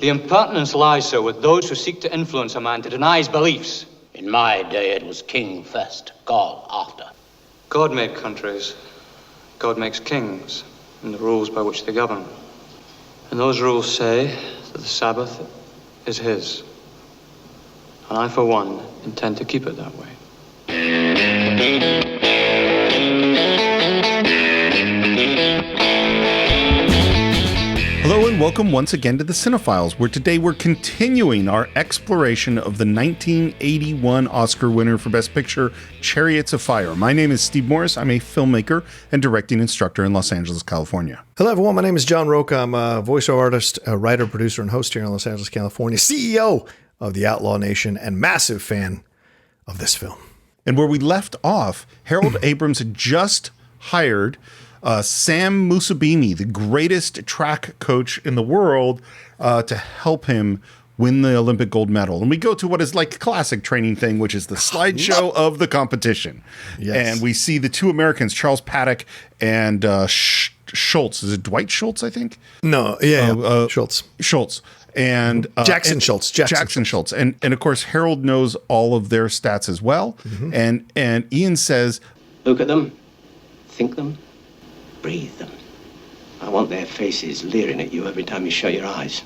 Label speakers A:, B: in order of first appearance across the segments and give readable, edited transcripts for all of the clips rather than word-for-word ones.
A: The impertinence lies, sir, with those who seek to influence a man to deny his beliefs.
B: In my day, it was king first, God after.
A: God made countries. God makes kings and the rules by which they govern. And those rules say that the Sabbath is his. And I, for one, intend to keep it that way.
C: Hello and welcome once again to the Cine-Files, where today we're continuing our exploration of the 1981 Oscar winner for Best Picture, Chariots of Fire. My name is Steve Morris. I'm a filmmaker and directing instructor in Los Angeles, California.
D: Hello, everyone. My name is John Roca. I'm a voiceover artist, a writer, producer, and host here in Los Angeles, California, CEO of the Outlaw Nation, and massive fan of this film.
C: And where we left off, Harold Abrams had just hired Sam Musabini, the greatest track coach in the world, to help him win the Olympic gold medal. And we go to what is like a classic training thing, which is the slideshow of the competition. Yes. And we see the two Americans, Charles Paddock and Schultz. Is it Dwight Schultz, I think?
D: No, Schultz.
C: Schultz. And
D: Jackson Schultz.
C: Jackson Schultz. And of course, Harold knows all of their stats as well. Mm-hmm. And Ian says,
B: look at them, think them, breathe them. I want their faces leering at you every time you shut your eyes.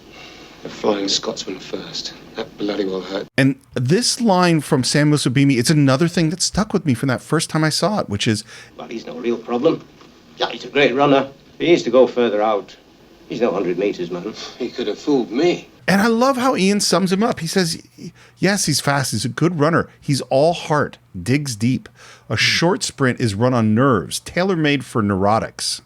E: The Flying Scotsman first. That bloody well hurt.
C: And this line from Sam Musabini, it's another thing that stuck with me from that first time I saw it, which is,
B: well, he's no real problem. Yeah, he's a great runner. He needs to go further out. He's no 100 meters, man.
E: He could have fooled me.
C: And I love how Ian sums him up. He says, yes, he's fast. He's a good runner. He's all heart, digs deep. A short sprint is run on nerves, tailor-made for neurotics.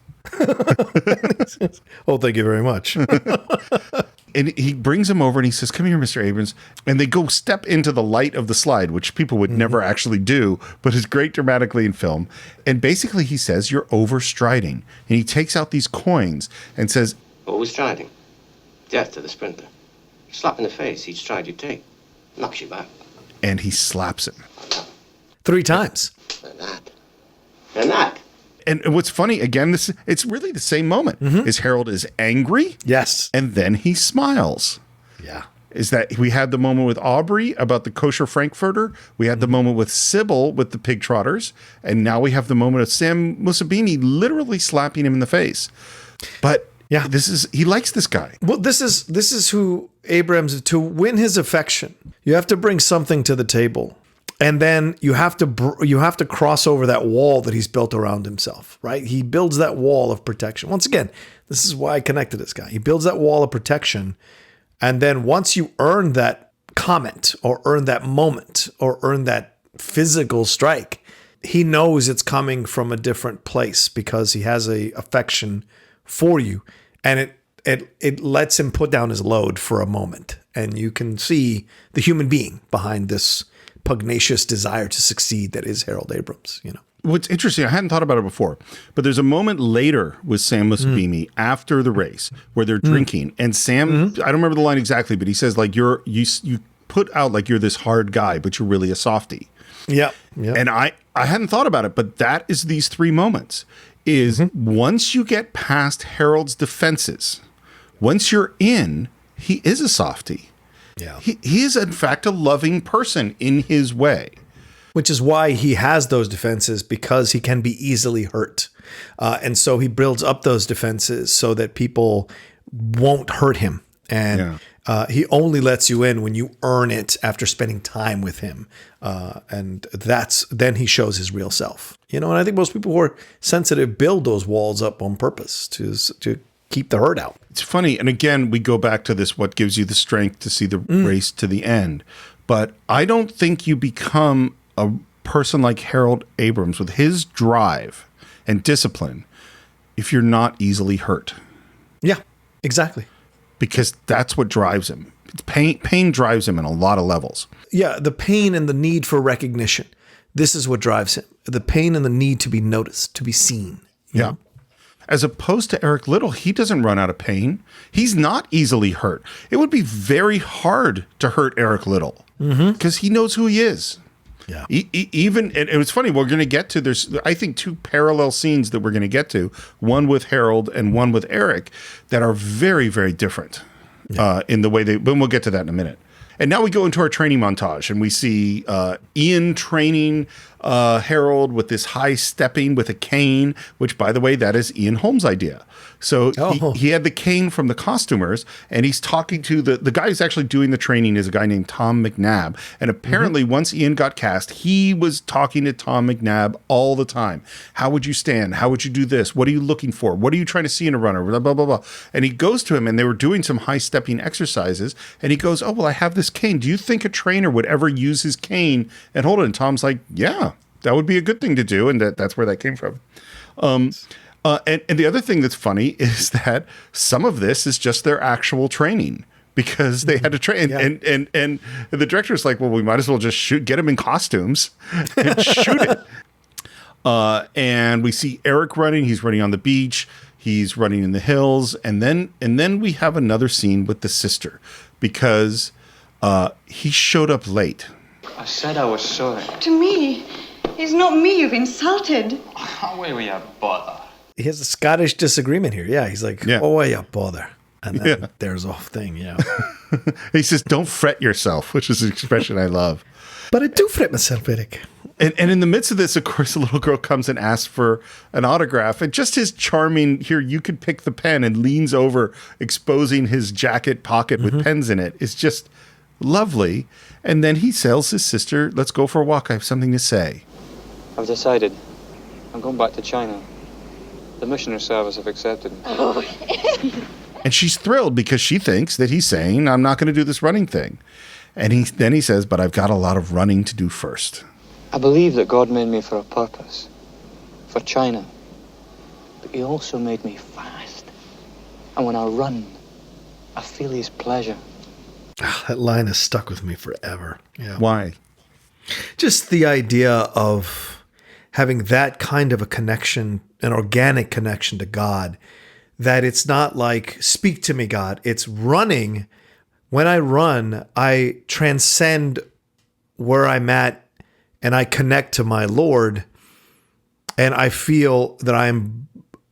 D: Oh, thank you very much.
C: And he brings him over and he says, come here, Mr. Abrams. And they go step into the light of the slide, which people would never actually do, but is great dramatically in film. And basically he says, you're overstriding. And he takes out these coins and says,
B: overstriding? Death to the sprinter. Slap in the face, each stride you take knocks you back.
C: And he slaps him.
D: 3 times.
B: And that.
C: And what's funny, again, it's really the same moment. Is Harold is angry.
D: Yes.
C: And then he smiles.
D: Yeah.
C: Is that we had the moment with Aubrey about the kosher Frankfurter. We had the moment with Sybil with the pig trotters. And now we have the moment of Sam Musabini literally slapping him in the face. But yeah, he likes this guy.
D: Well, this is who Abrams, to win his affection, you have to bring something to the table. And then you have to cross over that wall that he's built around himself, right? He builds that wall of protection. Once again, this is why I connected this guy. He builds that wall of protection. And then once you earn that comment or earn that moment or earn that physical strike, he knows it's coming from a different place because he has a affection for you. And it lets him put down his load for a moment. And you can see the human being behind this pugnacious desire to succeed that is Harold Abrams, you know.
C: What's interesting, I hadn't thought about it before, but there's a moment later with Sam Musabini after the race where they're drinking, and Sam, I don't remember the line exactly, but he says like you put out like you're this hard guy, but you're really a softie.
D: Yeah.
C: And I hadn't thought about it, but that is these 3 moments. Is once you get past Harold's defenses, once you're in, he is a softie.
D: Yeah.
C: He is, in fact, a loving person in his way.
D: Which is why he has those defenses, because he can be easily hurt. And so he builds up those defenses so that people won't hurt him. And he only lets you in when you earn it after spending time with him. And then he shows his real self. You know, and I think most people who are sensitive build those walls up on purpose to keep the hurt out.
C: It's funny. And again, we go back to this, what gives you the strength to see the race to the end. But I don't think you become a person like Harold Abrams with his drive and discipline if you're not easily hurt.
D: Yeah, exactly.
C: Because that's what drives him. Pain drives him in a lot of levels.
D: Yeah, the pain and the need for recognition. This is what drives him. The pain and the need to be noticed, to be seen.
C: Yeah.
D: Know?
C: As opposed to Eric Liddell, he doesn't run out of pain. He's not easily hurt. It would be very hard to hurt Eric Liddell because he knows who he is.
D: Yeah.
C: Even, and it was funny, we're going to get to, there's, I think, 2 parallel scenes that we're going to get to, one with Harold and one with Eric, that are very, very different. in the way but we'll get to that in a minute. And now we go into our training montage, and we see Ian training Harold with this high stepping with a cane, which, by the way, that is Ian Holmes' idea. So he had the cane from the costumers, and he's talking to the guy who's actually doing the training is a guy named Tom McNabb. And apparently once Ian got cast, he was talking to Tom McNabb all the time. How would you stand? How would you do this? What are you looking for? What are you trying to see in a runner? Blah, blah, blah, blah. And he goes to him, and they were doing some high stepping exercises, and he goes, oh, well, I have this cane. Do you think a trainer would ever use his cane and hold it? And Tom's like, yeah, that would be a good thing to do. And that's where that came from. And the other thing that's funny is that some of this is just their actual training, because they had to train. And the director's like, well, we might as well just get him in costumes and shoot it. And we see Eric running. He's running on the beach. He's running in the hills. And then we have another scene with the sister, because he showed up late.
A: I said I was sorry.
F: To me, it's not me you've insulted.
A: How will you bother?
D: He has a Scottish disagreement here. Yeah, he's like, oh, why you bother? And then there's a thing,
C: He says, don't fret yourself, which is an expression I love.
D: But I do fret myself, Eric.
C: And in the midst of this, of course, a little girl comes and asks for an autograph. And just his charming, here, you could pick the pen, and leans over, exposing his jacket pocket with pens in it. It's just lovely. And then he tells his sister, let's go for a walk. I have something to say.
A: I've decided. I'm going back to China. The missionary service have accepted me.
C: And she's thrilled, because she thinks that he's saying, I'm not going to do this running thing. And then he says, but I've got a lot of running to do first.
A: I believe that God made me for a purpose. For China. But he also made me fast. And when I run, I feel his pleasure.
D: That line has stuck with me forever. Yeah.
C: Why?
D: Just the idea of having that kind of a connection, an organic connection to God, that it's not like, speak to me, God. It's running. When I run, I transcend where I'm at, and I connect to my Lord, and I feel that I'm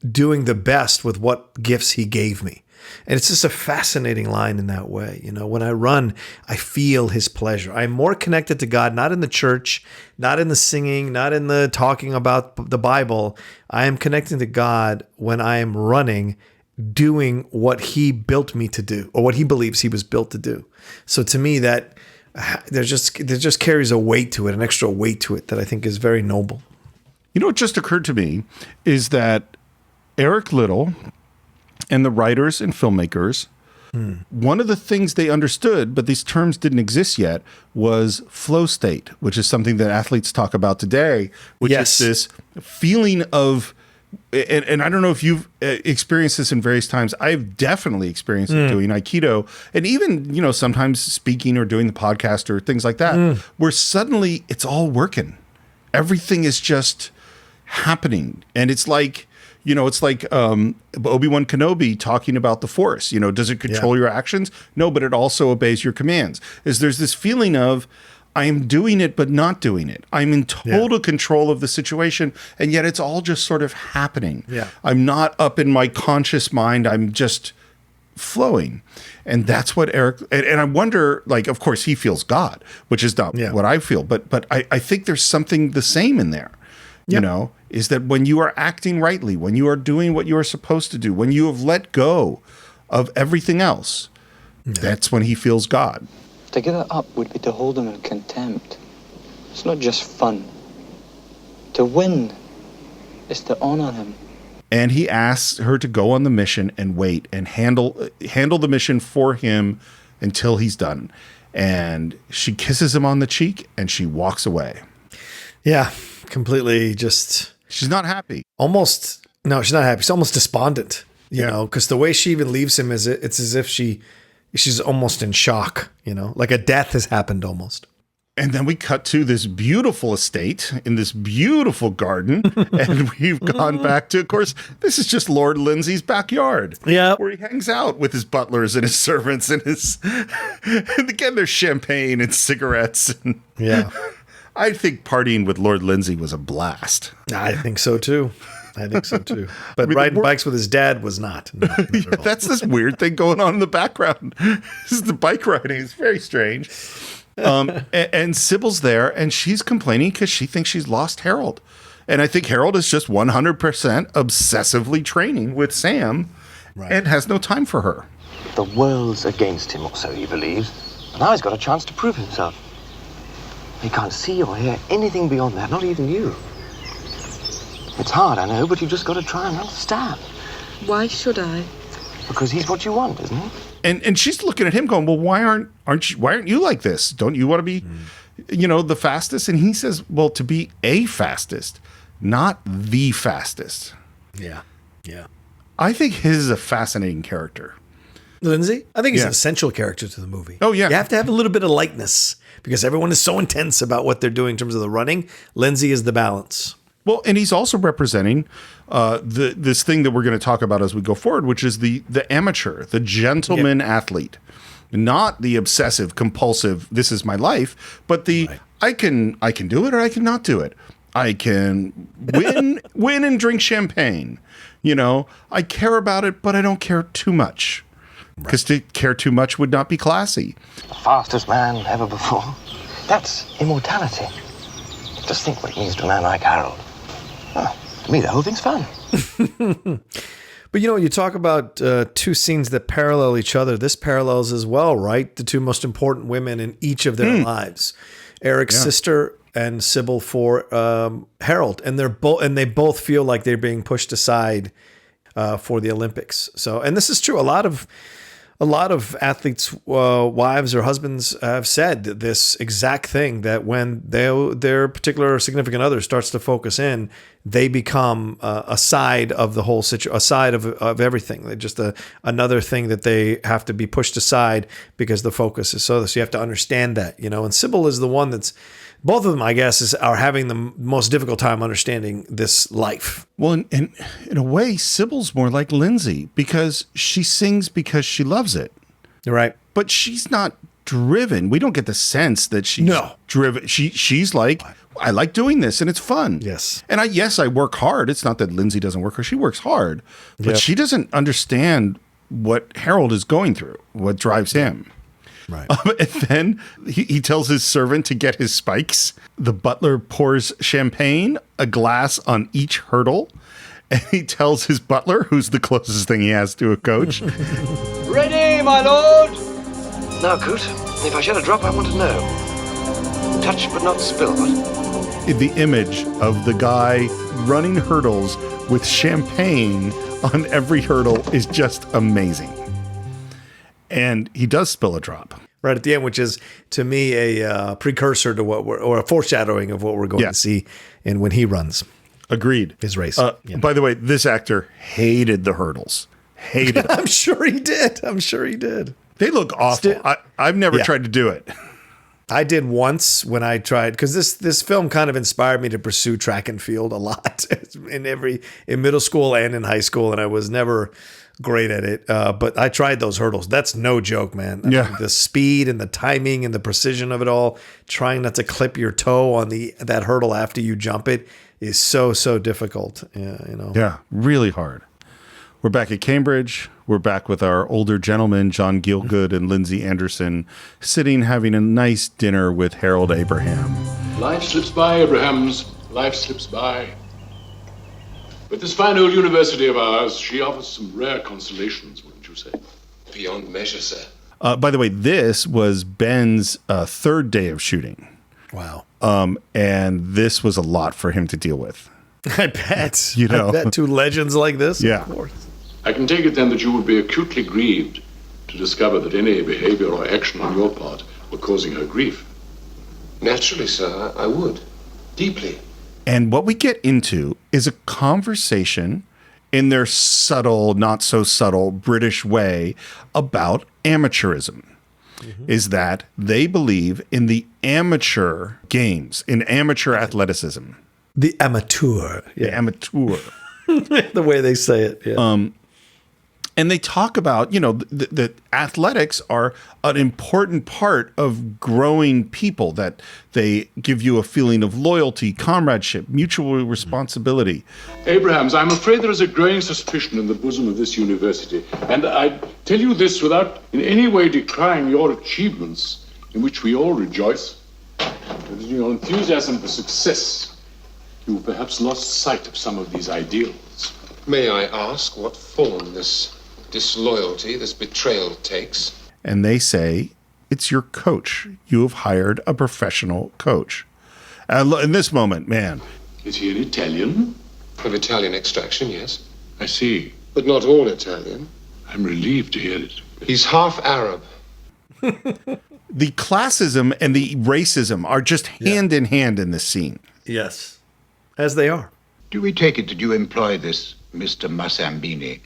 D: doing the best with what gifts he gave me. And it's just a fascinating line in that way. When I run, I feel his pleasure. I'm more connected to God, not in the church, not in the singing, not in the talking about the Bible. I am connecting to God when I am running, doing what he built me to do, or what he believes he was built to do. So to me, that there just carries a weight to it, an extra weight to it, that I think is very noble.
C: What just occurred to me is that Eric Liddell and the writers and filmmakers, one of the things they understood, but these terms didn't exist yet, was flow state, which is something that athletes talk about today, which is this feeling of, and I don't know if you've experienced this in various times. I've definitely experienced it doing Aikido, and even, sometimes speaking or doing the podcast or things like that, where suddenly it's all working. Everything is just happening. And it's like, Obi-Wan Kenobi talking about the Force. Does it control your actions? No, but it also obeys your commands. There's this feeling of, I am doing it, but not doing it. I'm in total control of the situation, and yet it's all just sort of happening. Yeah. I'm not up in my conscious mind. I'm just flowing. And that's what Eric, and I wonder, of course, he feels God, which is not what I feel, but I think there's something the same in there. Is that when you are acting rightly, when you are doing what you are supposed to do, when you have let go of everything else, that's when he feels God.
A: To give it up would be to hold him in contempt. It's not just fun. To win is to honor him.
C: And he asks her to go on the mission and wait and handle the mission for him until he's done. And she kisses him on the cheek and she walks away.
D: Yeah, completely just...
C: She's not happy.
D: No, she's not happy. She's almost despondent, because the way she even leaves him it's as if she's almost in shock, like a death has happened almost.
C: And then we cut to this beautiful estate in this beautiful garden. And we've gone back to, of course, this is just Lord Lindsay's backyard. Yeah. Where he hangs out with his butlers and his servants and and again, there's champagne and cigarettes. And I think partying with Lord Lindsay was a blast.
D: I think so too. I think so too. But riding bikes with his dad was not. No, not at all.
C: That's this weird thing going on in the background. This is the bike riding. It's very strange. And Sybil's there, and she's complaining because she thinks she's lost Harold. And I think Harold is just 100% obsessively training with Sam and has no time for her.
B: The world's against him, or so he believes. And now he's got a chance to prove himself. He can't see or hear anything beyond that, not even you. It's hard, I know, but you've just got to try and understand.
F: Why should I?
B: Because he's what you want, isn't he?
C: And she's looking at him going, well, why aren't you like this? Don't you want to be, the fastest? And he says, well, to be a fastest, not the fastest.
D: Yeah. Yeah.
C: I think his is a fascinating character.
D: Lindsay? I think he's an essential character to the movie.
C: Oh, yeah.
D: You have to have a little bit of lightness because everyone is so intense about what they're doing in terms of the running. Lindsay is the balance.
C: Well, and he's also representing this thing that we're going to talk about as we go forward, which is the amateur, the gentleman athlete, not the obsessive, compulsive, this is my life, but the I can do it or I can not do it. I can win and drink champagne. I care about it, but I don't care too much. Because to care too much would not be classy.
B: The fastest man ever before. That's immortality. Just think what it means to a man like Harold. Well, to me, the whole thing's fun.
D: But you talk about two scenes that parallel each other. This parallels as well, right? The two most important women in each of their lives. Eric's sister and Sybil for Harold. And they both feel like they're being pushed aside for the Olympics. So, and this is true. A lot of athletes' wives or husbands have said this exact thing, that when their particular significant other starts to focus in, they become a side of the whole situation, a side of everything. They're just another thing that they have to be pushed aside because the focus is so you have to understand that, And Sybil is the one that's, both of them, I guess, are having the most difficult time understanding this life.
C: Well, in a way, Sybil's more like Lindsay because she sings because she loves it.
D: Right.
C: But she's not driven. We don't get the sense that she's driven. She's like, I like doing this and it's fun.
D: Yes.
C: And I work hard. It's not that Lindsay doesn't work hard. She works hard. But she doesn't understand what Harold is going through, what drives him.
D: Right.
C: And then he tells his servant to get his spikes. The butler pours champagne, a glass on each hurdle. And he tells his butler, who's the closest thing he has to a coach.
E: Ready, my lord!
B: Now, Coot, if I shed a drop, I want to know. Touch but not spill, what?
C: The image of the guy running hurdles with champagne on every hurdle is just amazing. And he does spill a drop.
D: Right at the end, which is, to me, a precursor to or a foreshadowing of what we're going to see in when he runs.
C: Agreed.
D: His race.
C: By the way, this actor hated the hurdles. Hated them.
D: I'm sure he did.
C: They look awful. I've never tried to do it.
D: I did once when I tried, because this film kind of inspired me to pursue track and field a lot in middle school and in high school, and I was never great at it. But I tried those hurdles. That's no joke, man.
C: Yeah.
D: I mean, the speed and the timing and the precision of it all, trying not to clip your toe on that hurdle after you jump it is so difficult.
C: Yeah, really hard. We're back at Cambridge. We're back with our older gentlemen, John Gielgud and Lindsay Anderson, sitting having a nice dinner with Harold Abraham.
G: Life slips by, Abrahams. Life slips by. But this fine old university of ours, she offers some rare consolations, wouldn't you say?
E: Beyond measure, sir.
C: By the way, this was Ben's third day of shooting.
D: Wow.
C: And this was a lot for him to deal with.
D: I bet.
C: I
D: bet two legends like this.
C: Yeah.
D: Of course.
G: I can take it then that you would be acutely grieved to discover that any behavior or action on your part were causing her grief.
E: Naturally, sir, I would. Deeply.
C: And what we get into is a conversation in their subtle, not so subtle British way about amateurism. Is that they believe in the amateur games, in amateur athleticism.
D: The amateur.
C: The amateur.
D: The way they say it. Yeah.
C: And they talk about, that athletics are an important part of growing people, that they give you a feeling of loyalty, comradeship, mutual responsibility.
G: Abrahams, I'm afraid there is a growing suspicion in the bosom of this university. And I tell you this without in any way decrying your achievements, in which we all rejoice. But in your enthusiasm for success, you've perhaps lost sight of some of these ideals.
E: May I ask what form this disloyalty, this betrayal takes?
C: And they say, it's your coach. You have hired a professional coach. In this moment, man.
G: Is he an Italian?
E: Of Italian extraction, yes.
G: I see.
E: But not all Italian.
G: I'm relieved to hear it.
E: He's half Arab.
C: The classism and the racism are just hand in hand in this scene.
D: Yes, as they are.
H: Do we take it that you employ this Mr. Masambini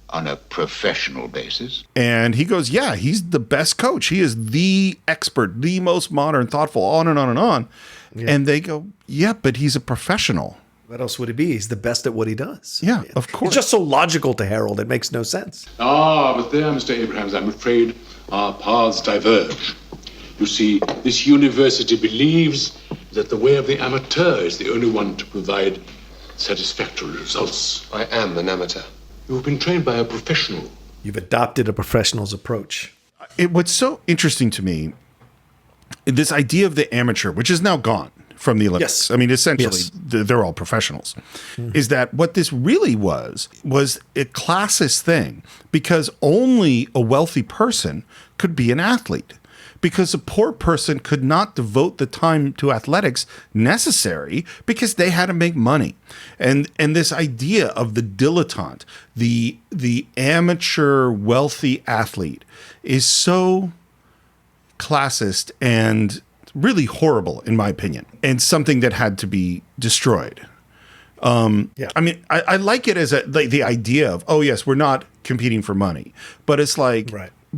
H: on a professional basis?
C: And he goes, yeah, he's the best coach. He is the expert, the most modern, thoughtful, on and on and on. Yeah. And they go, yeah, but he's a professional.
D: What else would he be? He's the best at what he does.
C: Yeah, of course.
D: It's just so logical to Harold. It makes no sense.
G: But there, Mr. Abrahams, I'm afraid our paths diverge. You see, this university believes that the way of the amateur is the only one to provide satisfactory results.
E: I am an amateur.
G: You've been trained by a professional.
D: You've adopted a professional's approach.
C: What's so interesting to me, this idea of the amateur, which is now gone from the Olympics.
D: Yes.
C: I mean, essentially,
D: Yes.
C: they're all professionals. Is that what this really was a classist thing, because only a wealthy person could be an athlete. Because a poor person could not devote the time to athletics necessary because they had to make money. And this idea of the dilettante, the amateur wealthy athlete, is so classist and really horrible, in my opinion, and something that had to be destroyed. I mean, I like it as the idea of, oh yes, we're not competing for money, but it's like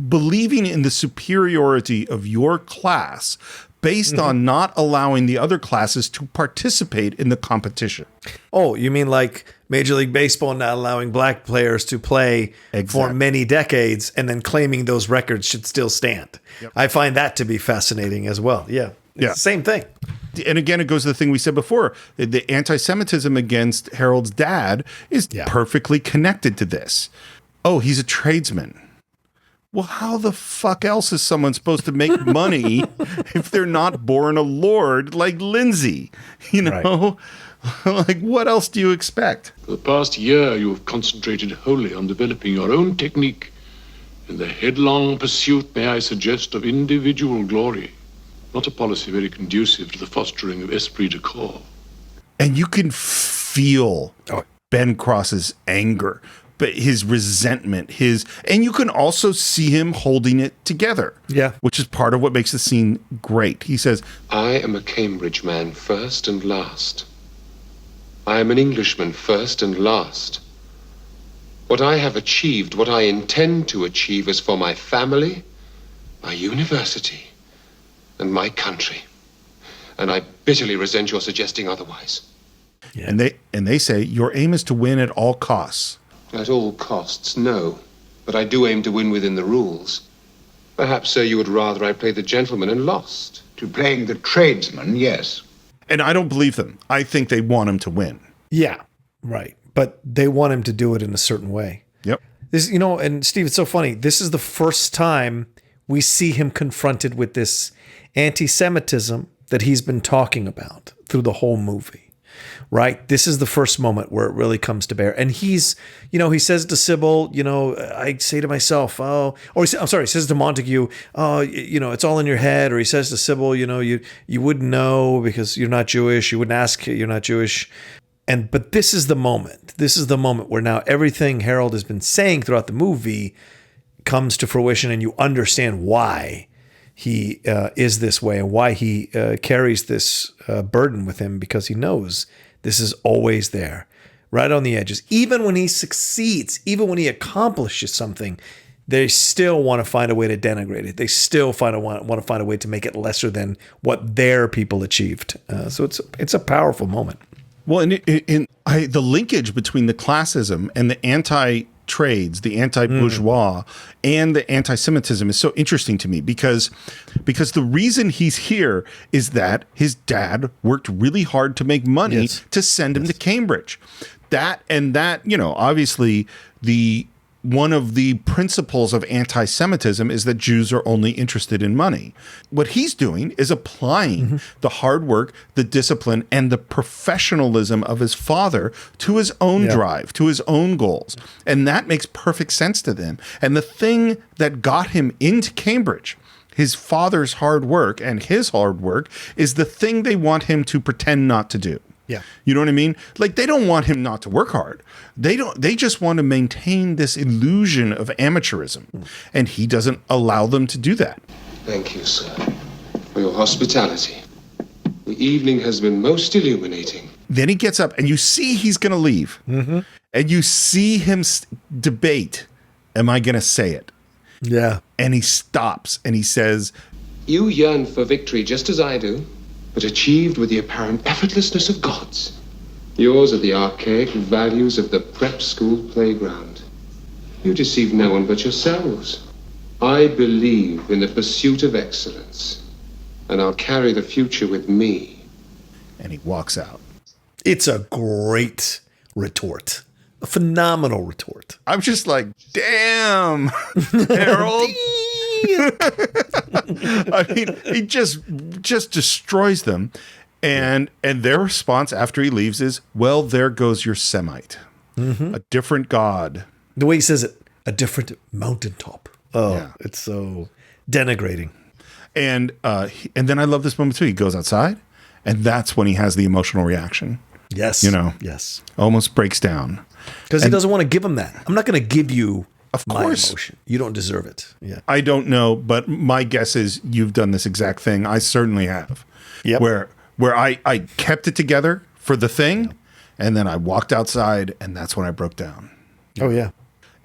C: believing in the superiority of your class based on not allowing the other classes to participate in the competition.
D: Oh, you mean like Major League Baseball not allowing black players to play for many decades and then claiming those records should still stand. Yep. I find that to be fascinating as well. Yeah. It's the same thing.
C: And again, it goes to the thing we said before. The anti-Semitism against Harold's dad is perfectly connected to this. Oh, he's a tradesman. Well, how the fuck else is someone supposed to make money if they're not born a lord like Lindsay? You know, like what else do you expect?
G: For the past year, you have concentrated wholly on developing your own technique in the headlong pursuit, may I suggest, of individual glory. Not a policy very conducive to the fostering of esprit de corps.
C: And you can feel Ben Cross's anger, but his resentment, and you can also see him holding it together. Yeah. Which is part of what makes the scene great. He says,
E: I am a Cambridge man first and last. I am an Englishman first and last. What I have achieved, what I intend to achieve is for my family, my university, and my country. And I bitterly resent your suggesting otherwise.
C: Yeah. And they say, your aim is to win at all costs.
E: At all costs, no. But I do aim to win within the rules. Perhaps, sir, you would rather I played the gentleman and lost.
H: To playing the tradesman, yes.
C: And I don't believe them. I think they want him to win.
D: Yeah, right. But they want him to do it in a certain way.
C: Yep.
D: This, and Steve, it's so funny. This is the first time we see him confronted with this anti-Semitism that he's been talking about through the whole movie. Right. This is the first moment where it really comes to bear. And he's, he says to Sybil, I say to myself, he says to Montague, it's all in your head. Or he says to Sybil, you wouldn't know because you're not Jewish. You wouldn't ask, you're not Jewish. But this is the moment. This is the moment where now everything Harold has been saying throughout the movie comes to fruition, and you understand why he is this way and why he carries this burden with him, because he knows this is always there, right on the edges. Even when he succeeds, even when he accomplishes something, they still want to find a way to denigrate it. They still want to find a way to make it lesser than what their people achieved. So it's a powerful moment.
C: Well, and the linkage between the classism and the trades, the anti-bourgeois, and the anti-Semitism is so interesting to me because the reason he's here is that his dad worked really hard to make money to send him to Cambridge. That, obviously one of the principles of anti-Semitism is that Jews are only interested in money. What he's doing is applying the hard work, the discipline, and the professionalism of his father to his own drive, to his own goals. And that makes perfect sense to them. And the thing that got him into Cambridge, his father's hard work and his hard work, is the thing they want him to pretend not to do.
D: Yeah.
C: You know what I mean? Like, they don't want him not to work hard. They just want to maintain this illusion of amateurism. And he doesn't allow them to do that.
E: Thank you, sir, for your hospitality. The evening has been most illuminating.
C: Then he gets up and you see he's going to leave. And you see him debate, am I going to say it?
D: Yeah.
C: And he stops and he says,
E: You yearn for victory just as I do, but achieved with the apparent effortlessness of gods. Yours are the archaic values of the prep school playground. You deceive no one but yourselves. I believe in the pursuit of excellence, and I'll carry the future with me.
C: And he walks out.
D: It's a great retort. A phenomenal retort.
C: I'm just like, damn, Harold. I mean, he just destroys them. And their response after he leaves is, well, there goes your Semite. A different god.
D: The way he says it, a different mountaintop. Oh, It's so denigrating.
C: And then I love this moment too. He goes outside, and that's when he has the emotional reaction.
D: Yes. Yes.
C: Almost breaks down.
D: Because he doesn't want to give him that. I'm not going to give you my
C: course.
D: emotion. You don't deserve it. Yeah.
C: I don't know, but my guess is you've done this exact thing. I certainly have.
D: Yep.
C: Where I kept it together for the thing, and then I walked outside, and that's when I broke down.
D: Oh, yeah.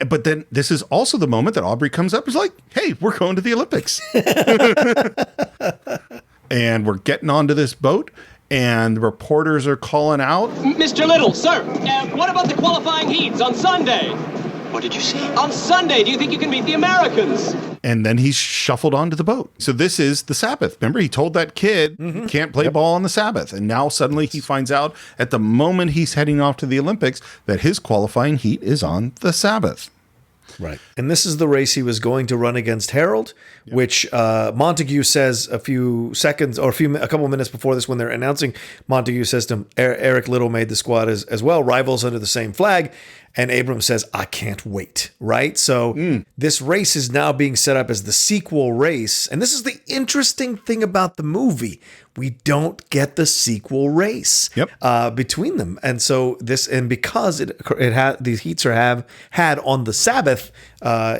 C: But then this is also the moment that Aubrey comes up and is like, hey, we're going to the Olympics. And we're getting onto this boat, and the reporters are calling out.
I: Mr. Little, sir, what about the qualifying heats on Sunday?
B: What did you say?
I: On Sunday, do you think you can beat the Americans?
C: And then he's shuffled onto the boat. So this is the Sabbath. Remember, he told that kid he can't play ball on the Sabbath. And now suddenly he finds out at the moment he's heading off to the Olympics that his qualifying heat is on the Sabbath.
D: Right. And this is the race he was going to run against Harold, which Montague says a few seconds or a couple of minutes before this, when they're announcing, Montague says to him, Eric Little made the squad as well, rivals under the same flag. And Abrams says, I can't wait. Right. So this race is now being set up as the sequel race. And this is the interesting thing about the movie. We don't get the sequel race between them. And so because these heats are had on the Sabbath,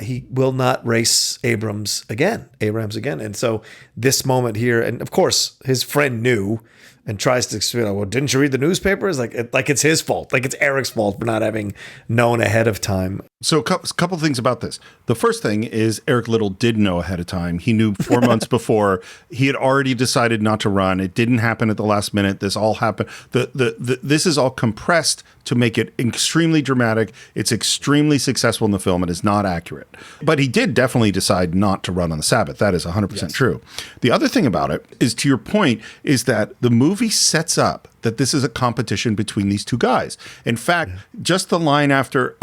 D: he will not race Abrams again. And so this moment here, and of course his friend knew and tries to explain, well, didn't you read the newspapers? Like it's his fault. Like it's Eric's fault for not having known ahead of time.
C: So a couple things about this. The first thing is Eric Little did know ahead of time. He knew 4 months before. He had already decided not to run. It didn't happen at the last minute. This all happened. This is all compressed to make it extremely dramatic. It's extremely successful in the film. It is not accurate. But he did definitely decide not to run on the Sabbath. That is 100% true. The other thing about it is, to your point, is that the movie sets up that this is a competition between these two guys. In fact, just the line after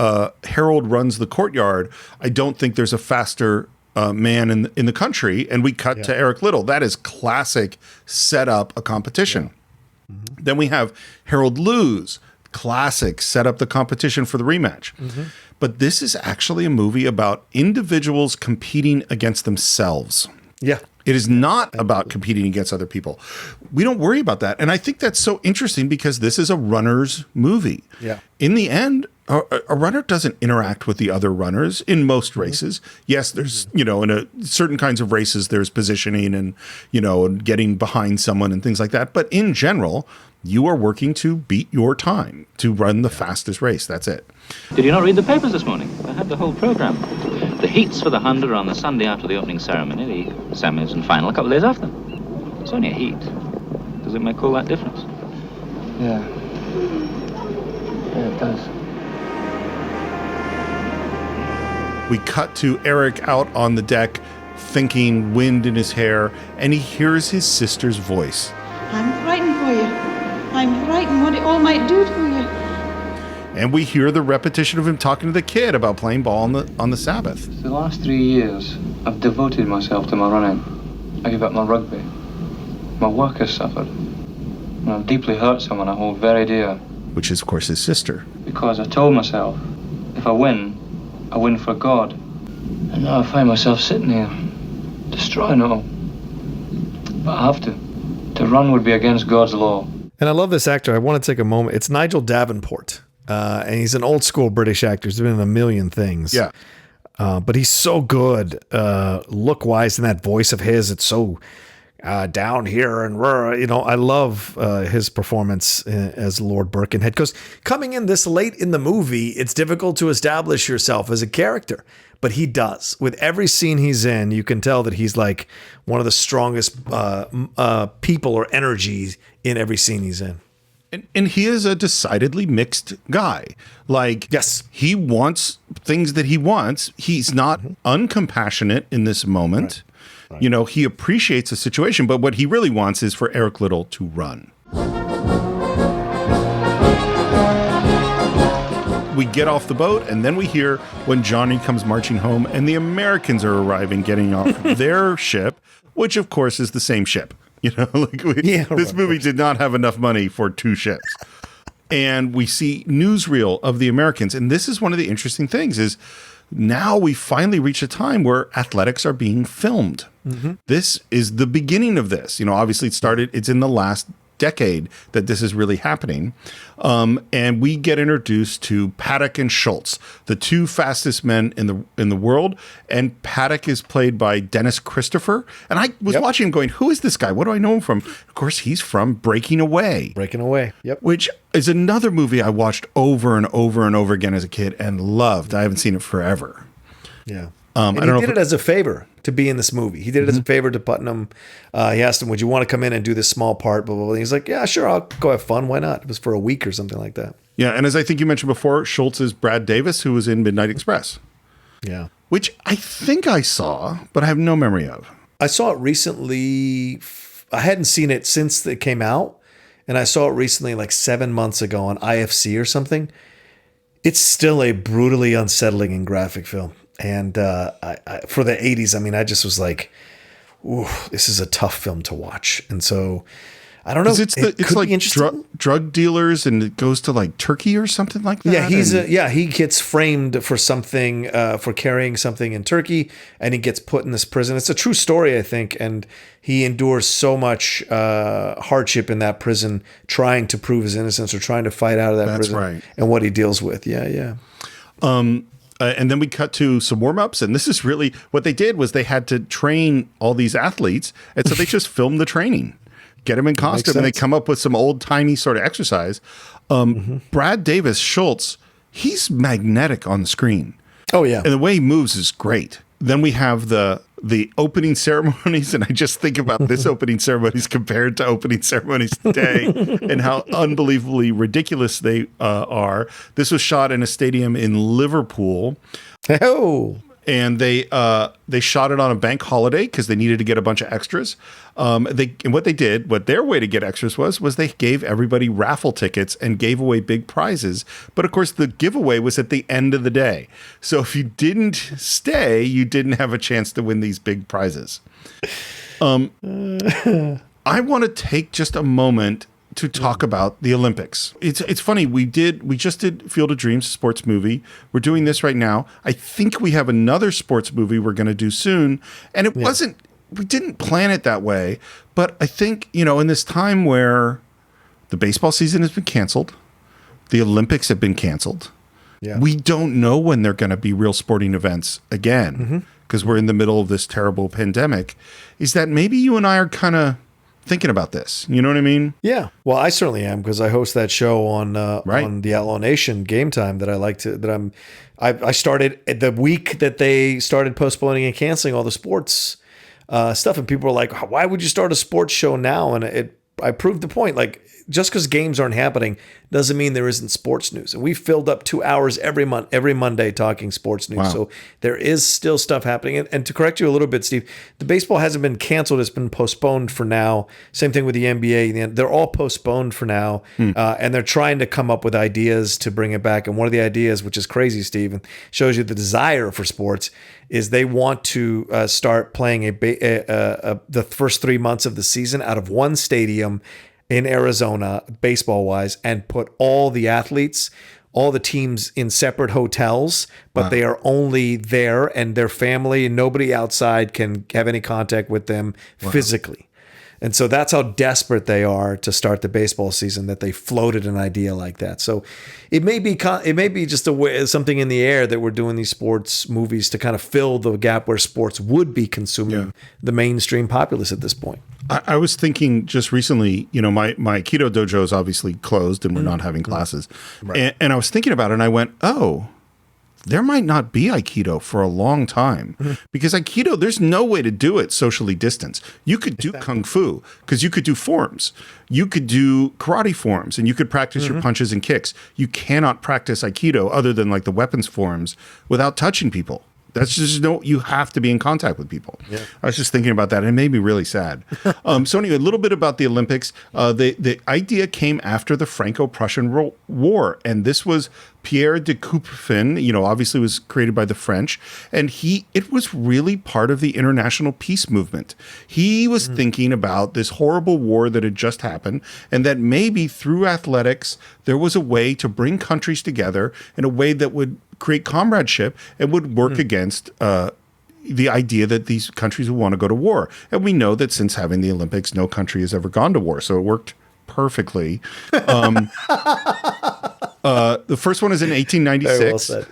C: Harold runs the courtyard, I don't think there's a faster man in the country, and we cut to Eric Little. That is classic set up a competition. Then we have Harold lose. Classic set up the competition for the rematch. But this is actually a movie about individuals competing against themselves.
D: Yeah.
C: It is not about competing against other people. We don't worry about that. And I think that's so interesting because this is a runner's movie.
D: Yeah.
C: In the end, a runner doesn't interact with the other runners in most races. Yes, there's, in certain kinds of races, there's positioning and, and getting behind someone and things like that. But in general, you are working to beat your time, to run the fastest race. That's it.
J: Did you not read the papers this morning? I had the whole program. The heats for the 100 are on the Sunday after the opening ceremony, the semis and final a couple of days after. It's only a heat. Does it make all that difference?
B: Yeah. Yeah, it does.
C: We cut to Eric out on the deck, thinking, wind in his hair, and he hears his sister's voice.
F: I'm frightened for you. I'm frightened what it all might do to you.
C: And we hear the repetition of him talking to the kid about playing ball on the Sabbath.
A: For the last 3 years, I've devoted myself to my running. I gave up my rugby. My work has suffered. And I've deeply hurt someone I hold very dear.
C: Which is, of course, his sister.
A: Because I told myself, if I win for God. And now I find myself sitting here, destroying it all. But I have to. To run would be against God's law.
D: And I love this actor. I want to take a moment. It's Nigel Davenport. And he's an old school British actor. He's been in a million things.
C: Yeah.
D: But he's so good look wise, and that voice of his, it's so down here. And, I love his performance as Lord Birkenhead. Because coming in this late in the movie, it's difficult to establish yourself as a character. But he does. With every scene he's in, you can tell that he's like one of the strongest people or energies in every scene he's in.
C: And he is a decidedly mixed guy. Like,
D: yes,
C: he wants things that he wants. He's not uncompassionate in this moment. Right. He appreciates the situation, but what he really wants is for Eric Liddell to run. We get off the boat, and then we hear when Johnny comes marching home, and the Americans are arriving, getting off their ship, which, of course, is the same ship. This movie did not have enough money for 2 ships. And we see newsreel of the Americans. And this is one of the interesting things is now we finally reach a time where athletics are being filmed. Mm-hmm. This is the beginning of this. Obviously it's in the last decade that this is really happening. And we get introduced to Paddock and Schultz, the 2 fastest men in the world. And Paddock is played by Dennis Christopher. And I was watching him going, who is this guy? What do I know him from? Of course, he's from Breaking Away.
D: Yep.
C: Which is another movie I watched over and over and over again as a kid and loved. I haven't seen it forever.
D: Yeah. And he did it as a favor to be in this movie. He did it as a favor to Putnam. He asked him, would you want to come in and do this small part? Blah, blah, blah. He's like, yeah, sure. I'll go have fun. Why not? It was for a week or something like that.
C: Yeah. And as I think you mentioned before, Schultz is Brad Davis, who was in Midnight Express.
D: Yeah.
C: Which I think I saw, but I have no memory of.
D: I saw it recently. I hadn't seen it since it came out. And I saw it recently, like 7 months ago on IFC or something. It's still a brutally unsettling and graphic film. And I, for the 80s, I just was like, ooh, this is a tough film to watch. And so, I don't know.
C: It's like drug dealers, and it goes to like Turkey or something like that.
D: Yeah, he gets framed for something, for carrying something in Turkey, and he gets put in this prison. It's a true story, I think, and he endures so much hardship in that prison, trying to prove his innocence or trying to fight out of that prison.
C: Right.
D: And what he deals with. Yeah.
C: And then we cut to some warm-ups, and this is really what they did was they had to train all these athletes, and so they just filmed the training, get them in costume, and they come up with some old-timey sort of exercise. Brad Davis Schultz, he's magnetic on the screen.
D: Oh, yeah.
C: And the way he moves is great. Then we have the opening ceremonies, and I just think about this opening ceremonies compared to opening ceremonies today and how unbelievably ridiculous they are. This was shot in a stadium in Liverpool.
D: Oh.
C: And they shot it on a bank holiday because they needed to get a bunch of extras. And what their way to get extras was they gave everybody raffle tickets and gave away big prizes. But of course, the giveaway was at the end of the day. So if you didn't stay, you didn't have a chance to win these big prizes. I want to take just a moment to talk about the Olympics. It's funny. We just did Field of Dreams, sports movie. We're doing this right now. I think we have another sports movie we're going to do soon. And we didn't plan it that way. But I think, in this time where the baseball season has been canceled, the Olympics have been canceled.
D: Yeah.
C: We don't know when they're going to be real sporting events again because we're in the middle of this terrible pandemic. Is that maybe you and I are kind of thinking about this? You know what I mean?
D: Yeah. Well, I certainly am because I host that show on the Outlaw Nation Game Time that I like to. I started at the week that they started postponing and canceling all the sports stuff, and people were like, "Why would you start a sports show now?" And I proved the point. Like, just because games aren't happening doesn't mean there isn't sports news. And we filled up 2 hours every Monday talking sports news.
C: Wow.
D: So there is still stuff happening. And to correct you a little bit, Steve, the baseball hasn't been canceled. It's been postponed for now. Same thing with the NBA. They're all postponed for now. And they're trying to come up with ideas to bring it back. And one of the ideas, which is crazy, Steve, and shows you the desire for sports, is they want to start playing the first 3 months of the season out of one stadium in Arizona, baseball-wise, and put all the athletes, all the teams in separate hotels, but they are only there and their family, and nobody outside can have any contact with them physically. And so that's how desperate they are to start the baseball season, that they floated an idea like that. So it may be just something in the air that we're doing these sports movies to kind of fill the gap where sports would be consuming the mainstream populace at this point.
C: I was thinking just recently, my Aikido dojo is obviously closed and we're not having classes. Right. And I was thinking about it and I went, there might not be Aikido for a long time because Aikido, there's no way to do it socially distanced. You could do Kung Fu because you could do forms. You could do karate forms and you could practice your punches and kicks. You cannot practice Aikido other than like the weapons forms without touching people. That's just you have to be in contact with people. Yeah. I was just thinking about that and it made me really sad. So anyway, a little bit about the Olympics. The idea came after the Franco-Prussian War, and this was Pierre de Coubertin, obviously was created by the French, and it was really part of the international peace movement. He was thinking about this horrible war that had just happened, and that maybe through athletics, there was a way to bring countries together in a way that would create comradeship and would work against the idea that these countries would want to go to war. And we know that since having the Olympics, no country has ever gone to war, so it worked perfectly. The first one is in 1896.
D: Very well said.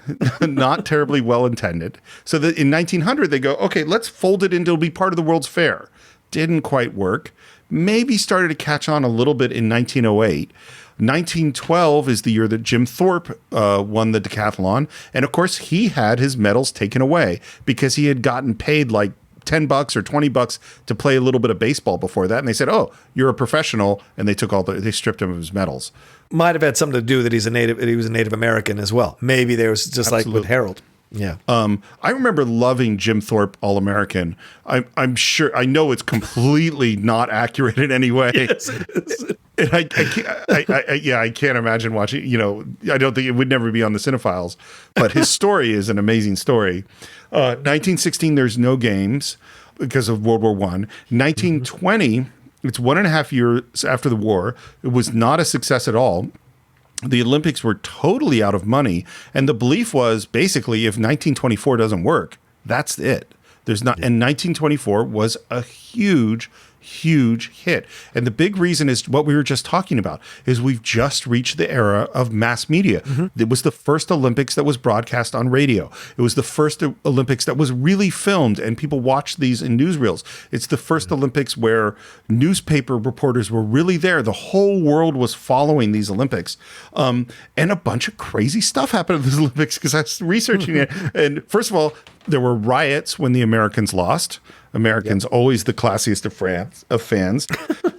C: Not terribly well intended. So that in 1900 they go, okay, let's fold it into, it'll be part of the World's Fair. Didn't quite work. Maybe started to catch on a little bit in 1908. 1912 is the year that Jim Thorpe won the decathlon. And of course, he had his medals taken away because he had gotten paid like $10 or $20 to play a little bit of baseball before that. And they said, "Oh, you're a professional." And they they stripped him of his medals.
D: Might have had something to do that he was a Native American as well. Maybe there was just like with Harold. Yeah.
C: I remember loving Jim Thorpe All-American. I'm sure, I know it's completely not accurate in any way.
D: Yes, it is.
C: And I can't imagine watching, I don't think it would never be on the Cine-Files, but his story is an amazing story. 1916, there's no games because of World War I. 1920, it's 1.5 years after the war. It was not a success at all. The Olympics were totally out of money. And the belief was basically if 1924 doesn't work, that's it. And 1924 was a huge hit. And the big reason is what we were just talking about, is we've just reached the era of mass media. It was the first Olympics that was broadcast on radio. It was the first Olympics that was really filmed and people watched these in newsreels. It's the first Olympics where newspaper reporters were really there. The whole world was following these Olympics. And a bunch of crazy stuff happened at these Olympics because I was researching it. And first of all, there were riots when the Americans lost. Americans, always the classiest of fans.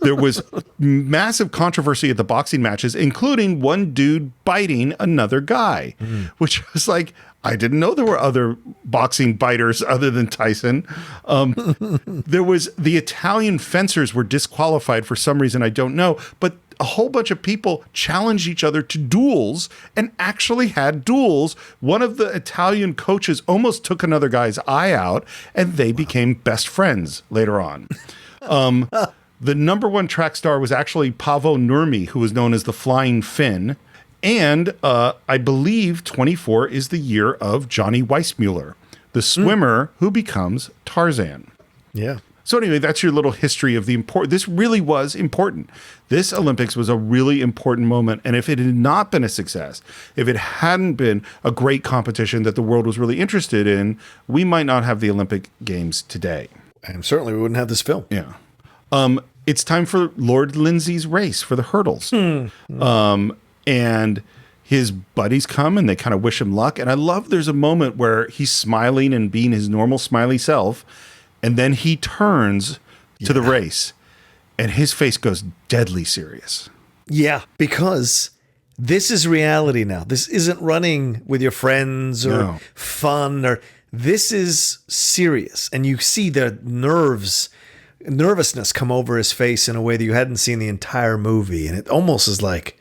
C: There was massive controversy at the boxing matches, including one dude biting another guy, which was like, I didn't know there were other boxing biters other than Tyson. There was the Italian fencers were disqualified for some reason I don't know, but a whole bunch of people challenged each other to duels and actually had duels. One of the Italian coaches almost took another guy's eye out, and they became best friends later on. The number one track star was actually Paavo Nurmi, who was known as the Flying Finn. And I believe 24 is the year of Johnny Weissmuller, the swimmer who becomes Tarzan.
D: Yeah.
C: So anyway, that's your little history of the important. This really was important. This Olympics was a really important moment. And if it had not been a success, if it hadn't been a great competition that the world was really interested in, we might not have the Olympic Games today.
D: And certainly we wouldn't have this film.
C: Yeah. It's time for Lord Lindsay's race for the hurdles. And his buddies come and they kind of wish him luck. And I love there's a moment where he's smiling and being his normal smiley self. And then he turns to the race And his face goes deadly serious.
D: Yeah, because this is reality now. This isn't running with your friends or fun, or this is serious. And you see the nervousness come over his face in a way that you hadn't seen the entire movie. And it almost is like,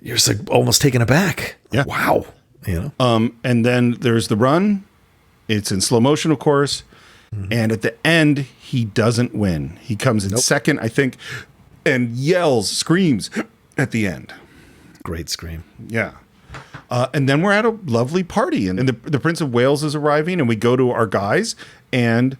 D: you're just like almost taken aback.
C: Yeah.
D: Wow. You know?
C: And then there's the run. It's in slow motion, of course. Mm-hmm. And at the end, he doesn't win. He comes in second, I think, and screams at the end.
D: Great scream.
C: Yeah. And then we're at a lovely party, and the Prince of Wales is arriving, and we go to our guys, and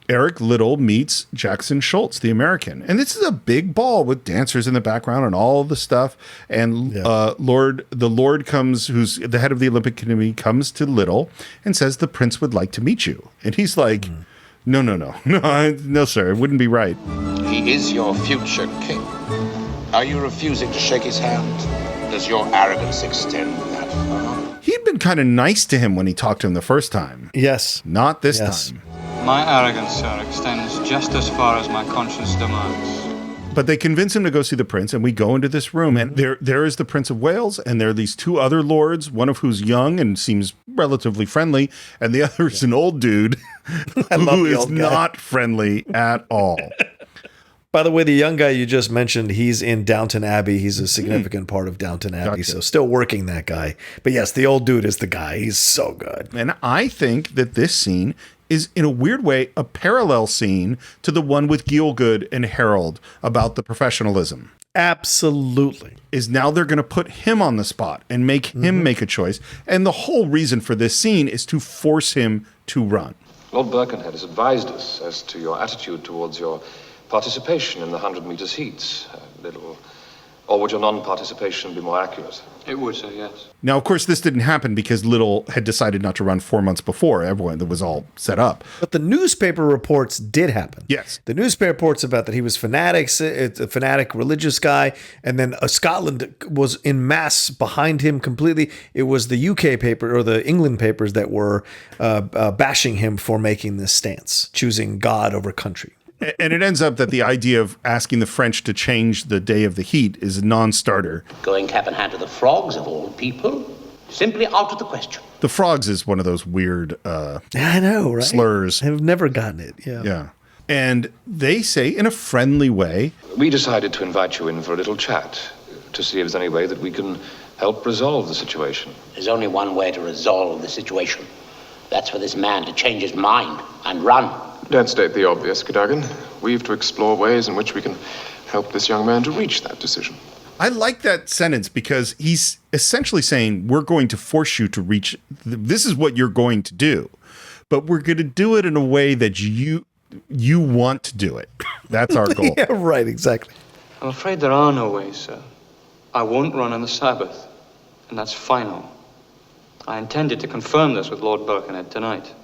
C: Eric Liddell meets Jackson Schultz, the American. And this is a big ball with dancers in the background and all the stuff. And the Lord comes, who's the head of the Olympic Committee, comes to Liddell and says, the prince would like to meet you. And he's like, no, sir, it wouldn't be right.
H: He is your future king. Are you refusing to shake his hand? Does your arrogance extend that far?
C: He'd been kind of nice to him when he talked to him the first time.
D: Yes.
C: Not this time.
A: My arrogance, sir, extends just as far as my conscience demands.
C: But they convince him to go see the prince, and we go into this room, and there is the Prince of Wales, and there are these two other lords, one of who's young and seems relatively friendly, and the other is an old dude who is not friendly at all.
D: By the way, the young guy you just mentioned, he's in Downton Abbey. He's a significant part of Downton Abbey, so still working that guy. But yes, the old dude is the guy. He's so good.
C: And I think that this scene is, in a weird way, a parallel scene to the one with Gielgud and Harold about the professionalism.
D: Absolutely.
C: Is now they're going to put him on the spot and make him make a choice. And the whole reason for this scene is to force him to run.
K: Lord Birkenhead has advised us as to your attitude towards your participation in the 100 meters heats. Or would your non-participation be more accurate?
A: It would, sir, yes.
C: Now, of course, this didn't happen because Liddell had decided not to run 4 months before. Everyone that was all set up.
D: But the newspaper reports did happen.
C: Yes.
D: The newspaper reports about that he was a fanatic religious guy, and then Scotland was in mass behind him completely. It was the UK paper or the England papers that were bashing him for making this stance, choosing God over country.
C: And it ends up that the idea of asking the French to change the day of the heat is a non-starter.
L: Going cap in hand to the frogs of all people, simply out of the question.
C: The frogs is one of those weird
D: I know, right?
C: slurs.
D: I've never gotten it.
C: Yeah. And they say in a friendly way,
K: we decided to invite you in for a little chat to see if there's any way that we can help resolve the situation.
L: There's only one way to resolve the situation. That's for this man to change his mind and run.
K: Don't state the obvious, Cadogan. We've to explore ways in which we can help this young man to reach that decision.
C: I like that sentence because he's essentially saying, we're going to force you to reach, this is what you're going to do, but we're going to do it in a way that you want to do it. That's our goal.
D: Yeah, right, exactly.
A: I'm afraid there are no ways, sir. I won't run on the Sabbath, and that's final. I intended to confirm this with Lord Birkenhead tonight,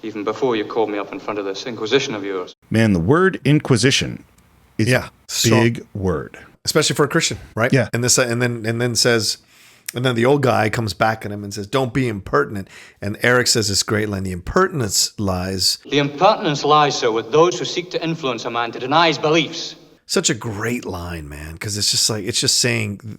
A: even before you called me up in front of this Inquisition of yours.
C: Man, the word Inquisition is a big word.
D: Especially for a Christian, right?
C: Yeah.
D: And then the old guy comes back at him and says, "Don't be impertinent." And Eric says this great line: "The impertinence lies."
A: The impertinence lies, sir, with those who seek to influence a man to deny his beliefs.
D: Such a great line, man, because it's just saying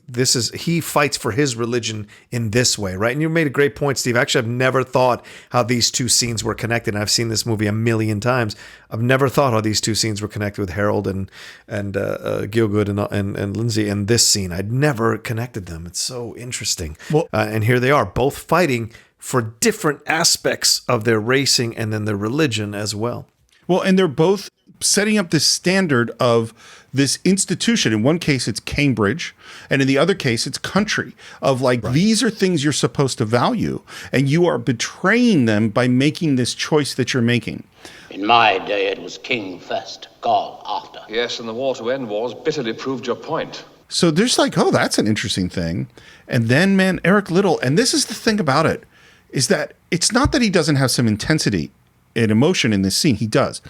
D: he fights for his religion in this way, right? And you made a great point, Steve. Actually, I've never thought how these two scenes were connected. And I've seen this movie a million times. I've never thought how these two scenes were connected with Harold and Gielgud and Lindsay in this scene. I'd never connected them. It's so interesting. Well, and here they are, both fighting for different aspects of their racing and then their religion as well.
C: Well, and they're both setting up this standard of this institution. In one case, it's Cambridge, and in the other case, it's country. Of like, these are things you're supposed to value, and you are betraying them by making this choice that you're making.
L: In my day, it was king first, God after.
K: Yes, and the war to end wars bitterly proved your point.
C: So there's like, oh, that's an interesting thing. And then, man, Eric Liddell, and this is the thing about it, is that it's not that he doesn't have some intensity and emotion in this scene. He does.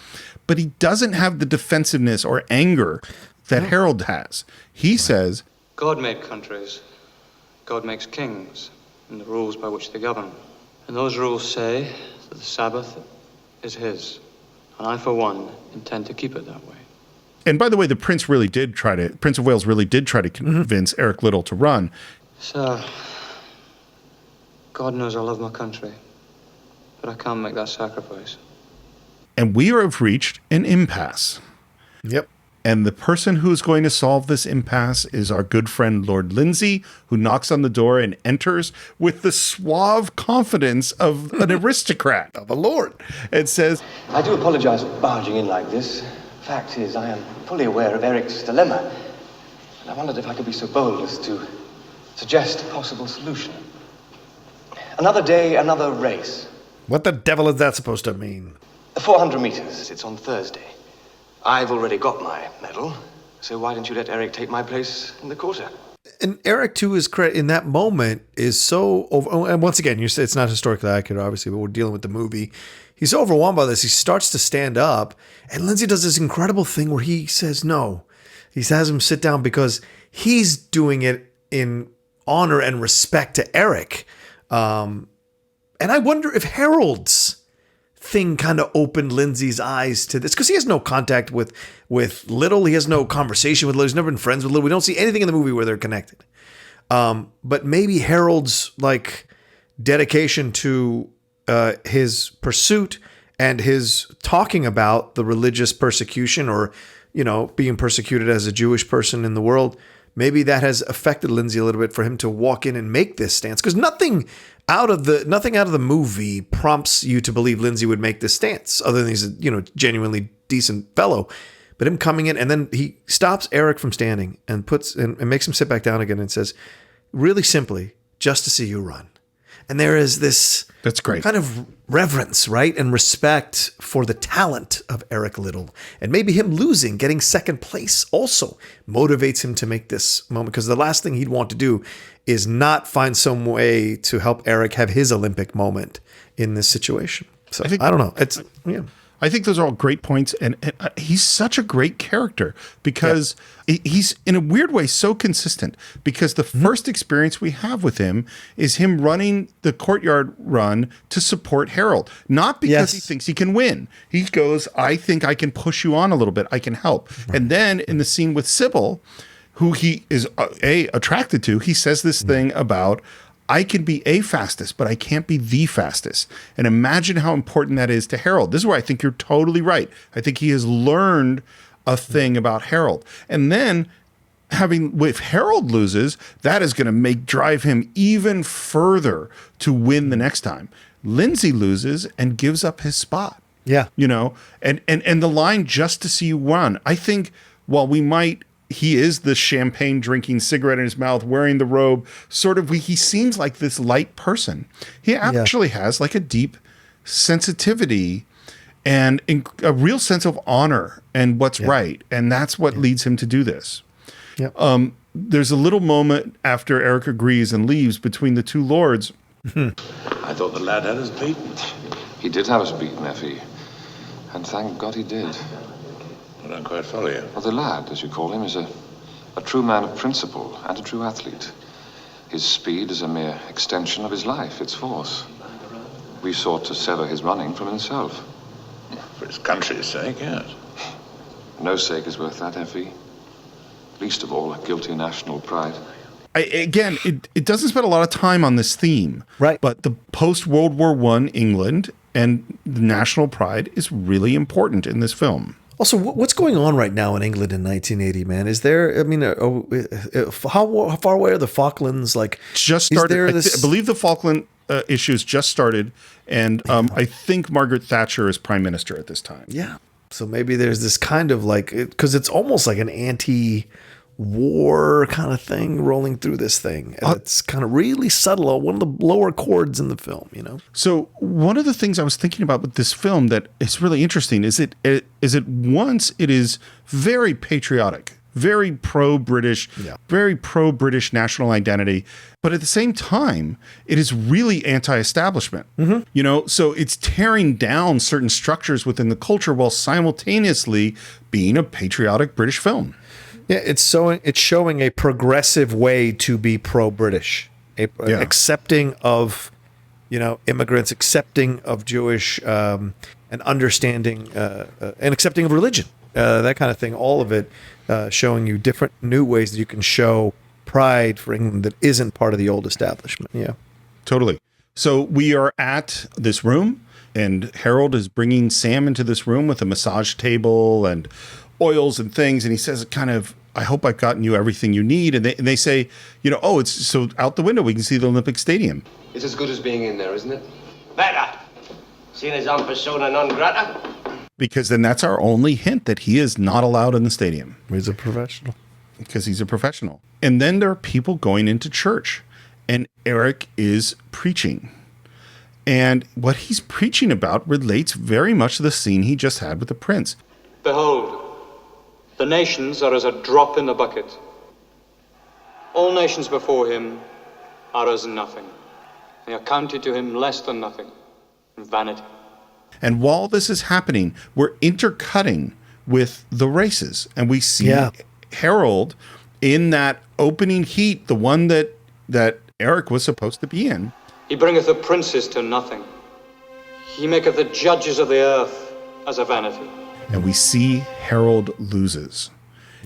C: But he doesn't have the defensiveness or anger that Harold has. He says,
A: God made countries. God makes kings and the rules by which they govern. And those rules say that the Sabbath is his. And I, for one, intend to keep it that way.
C: And by the way, Prince of Wales really did try to convince Eric Liddell to run.
A: Sir, God knows I love my country, but I can't make that sacrifice.
C: And we have reached an impasse.
D: Yep.
C: And the person who is going to solve this impasse is our good friend Lord Lindsay, who knocks on the door and enters with the suave confidence of an aristocrat.
D: Of a lord.
C: And says,
B: I do apologize for barging in like this. Fact is, I am fully aware of Eric's dilemma. And I wondered if I could be so bold as to suggest a possible solution. Another day, another race.
D: What the devil is that supposed to mean?
B: 400 meters. It's on Thursday. I've already got my medal, so why don't you let Eric take my place in the quarter?
D: And Eric, too, is in that moment is so over. And once again, you say it's not historically accurate, obviously, but we're dealing with the movie. He's so overwhelmed by this. He starts to stand up, and Lindsay does this incredible thing where he says no. He has him sit down because he's doing it in honor and respect to Eric. And I wonder if Harold's thing kind of opened Lindsay's eyes to this, because he has no contact with Little. He has no conversation with Little. He's never been friends with Little. We don't see anything in the movie where they're connected. But maybe Harold's dedication to his pursuit and his talking about the religious persecution, or being persecuted as a Jewish person in the world, maybe that has affected Lindsay a little bit for him to walk in and make this stance, because nothing out of the movie prompts you to believe Lindsay would make this stance, other than he's a genuinely decent fellow. But him coming in, and then he stops Eric from standing and makes him sit back down again and says, really simply, just to see you run. And there is this kind of reverence, right, and respect for the talent of Eric Liddell. And maybe him getting second place also motivates him to make this moment, because the last thing he'd want to do is not find some way to help Eric have his Olympic moment in this situation. So I don't know.
C: I think those are all great points, and he's such a great character because he's, in a weird way, so consistent, because the first experience we have with him is him running the courtyard run to support Harold, not because he thinks he can win. He goes, I think I can push you on a little bit. I can help. Right. And then in the scene with Sybil, who he is attracted to, he says this thing about, I can be a fastest, but I can't be the fastest. And imagine how important that is to Harold. This is where I think you're totally right. I think he has learned a thing about Harold. And then if Harold loses, that is going to drive him even further to win the next time. Lindsay loses and gives up his spot.
D: Yeah.
C: And the line, just to see you run. I think while he is the champagne drinking, cigarette in his mouth, wearing the robe, he seems like this light person. He actually has a deep sensitivity and a real sense of honor and what's right. And that's what leads him to do this. Yep. There's a little moment after Eric agrees and leaves between the two lords.
H: I thought the lad had us beaten.
K: He did have us beaten, Effie. And thank God he did.
H: I don't quite follow you.
K: Well, the lad, as you call him, is a true man of principle and a true athlete. His speed is a mere extension of his life, its force. We sought to sever his running from himself.
H: For his country's sake, yes.
K: No sake is worth that, Effie. Least of all, a guilty national pride.
C: It doesn't spend a lot of time on this theme.
D: Right.
C: But the post-World War I England and the national pride is really important in this film.
D: Also, what's going on right now in England in 1980, man? Is there, how far away are the Falklands?
C: Just started. I believe the Falkland issues just started, and I think Margaret Thatcher is prime minister at this time.
D: Yeah. So maybe there's this kind of because it's almost like an anti-war kind of thing rolling through this thing. And it's kind of really subtle, one of the lower chords in the film,
C: So one of the things I was thinking about with this film that is really interesting is it is very patriotic, very pro-British, very pro-British national identity, but at the same time, it is really anti-establishment. Mm-hmm. So it's tearing down certain structures within the culture while simultaneously being a patriotic British film.
D: Yeah, it's showing a progressive way to be pro-British, accepting of, immigrants, accepting of Jewish, and understanding and accepting of religion. that kind of thing. All of it showing you different new ways that you can show pride for England that isn't part of the old establishment. Yeah,
C: totally. So we are at this room, and Harold is bringing Sam into this room with a massage table and oils and things. And he says, kind of, I hope I've gotten you everything you need. And they say, you know, oh, it's so out the window, we can see the Olympic Stadium.
E: It's as good as being in there, isn't it?
L: Better. Seen as I'm persona non grata.
C: Because then that's our only hint that he is not allowed in the stadium.
D: He's a professional.
C: Because he's a professional. And then there are people going into church, and Eric is preaching. And what he's preaching about relates very much to the scene he just had with the prince.
A: Behold, the nations are as a drop in the bucket. All nations before him are as nothing. They are counted to him less than nothing. Vanity.
C: And while this is happening, we're intercutting with the races. And we see Harold in that opening heat, the one that Eric was supposed to be in.
A: He bringeth the princes to nothing. He maketh the judges of the earth as a vanity.
C: And we see Harold loses.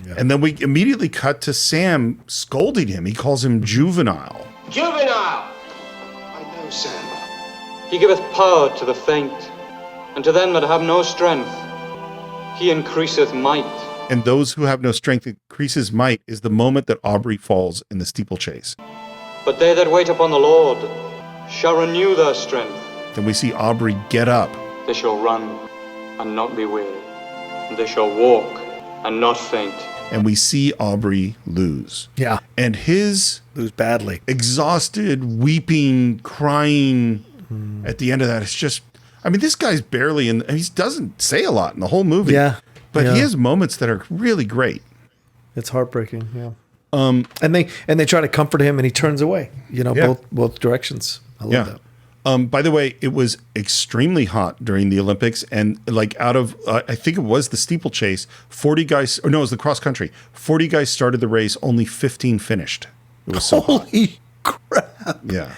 C: Yeah. And then we immediately cut to Sam scolding him. He calls him juvenile.
L: Juvenile!
E: I know, Sam.
A: He giveth power to the faint, and to them that have no strength, he increaseth might.
C: And those who have no strength increases might is the moment that Aubrey falls in the steeplechase.
A: But they that wait upon the Lord shall renew their strength.
C: Then we see Aubrey get up.
A: They shall run and not be weary. And they shall walk and not faint.
C: And we see Aubrey lose.
D: Yeah.
C: And his
D: lose badly.
C: Exhausted, weeping, crying at the end of that. It's just, I mean, this guy's barely in, he doesn't say a lot in the whole movie.
D: Yeah.
C: But he has moments that are really great.
D: It's heartbreaking. Yeah. And they try to comfort him, and he turns away. You know, both directions. I love that.
C: By the way, it was extremely hot during the Olympics, and like out of I think it was the steeplechase, 40 guys, or no, it was the cross country. 40 guys started the race, only 15 finished. It was so hot.
D: Holy crap!
C: Yeah.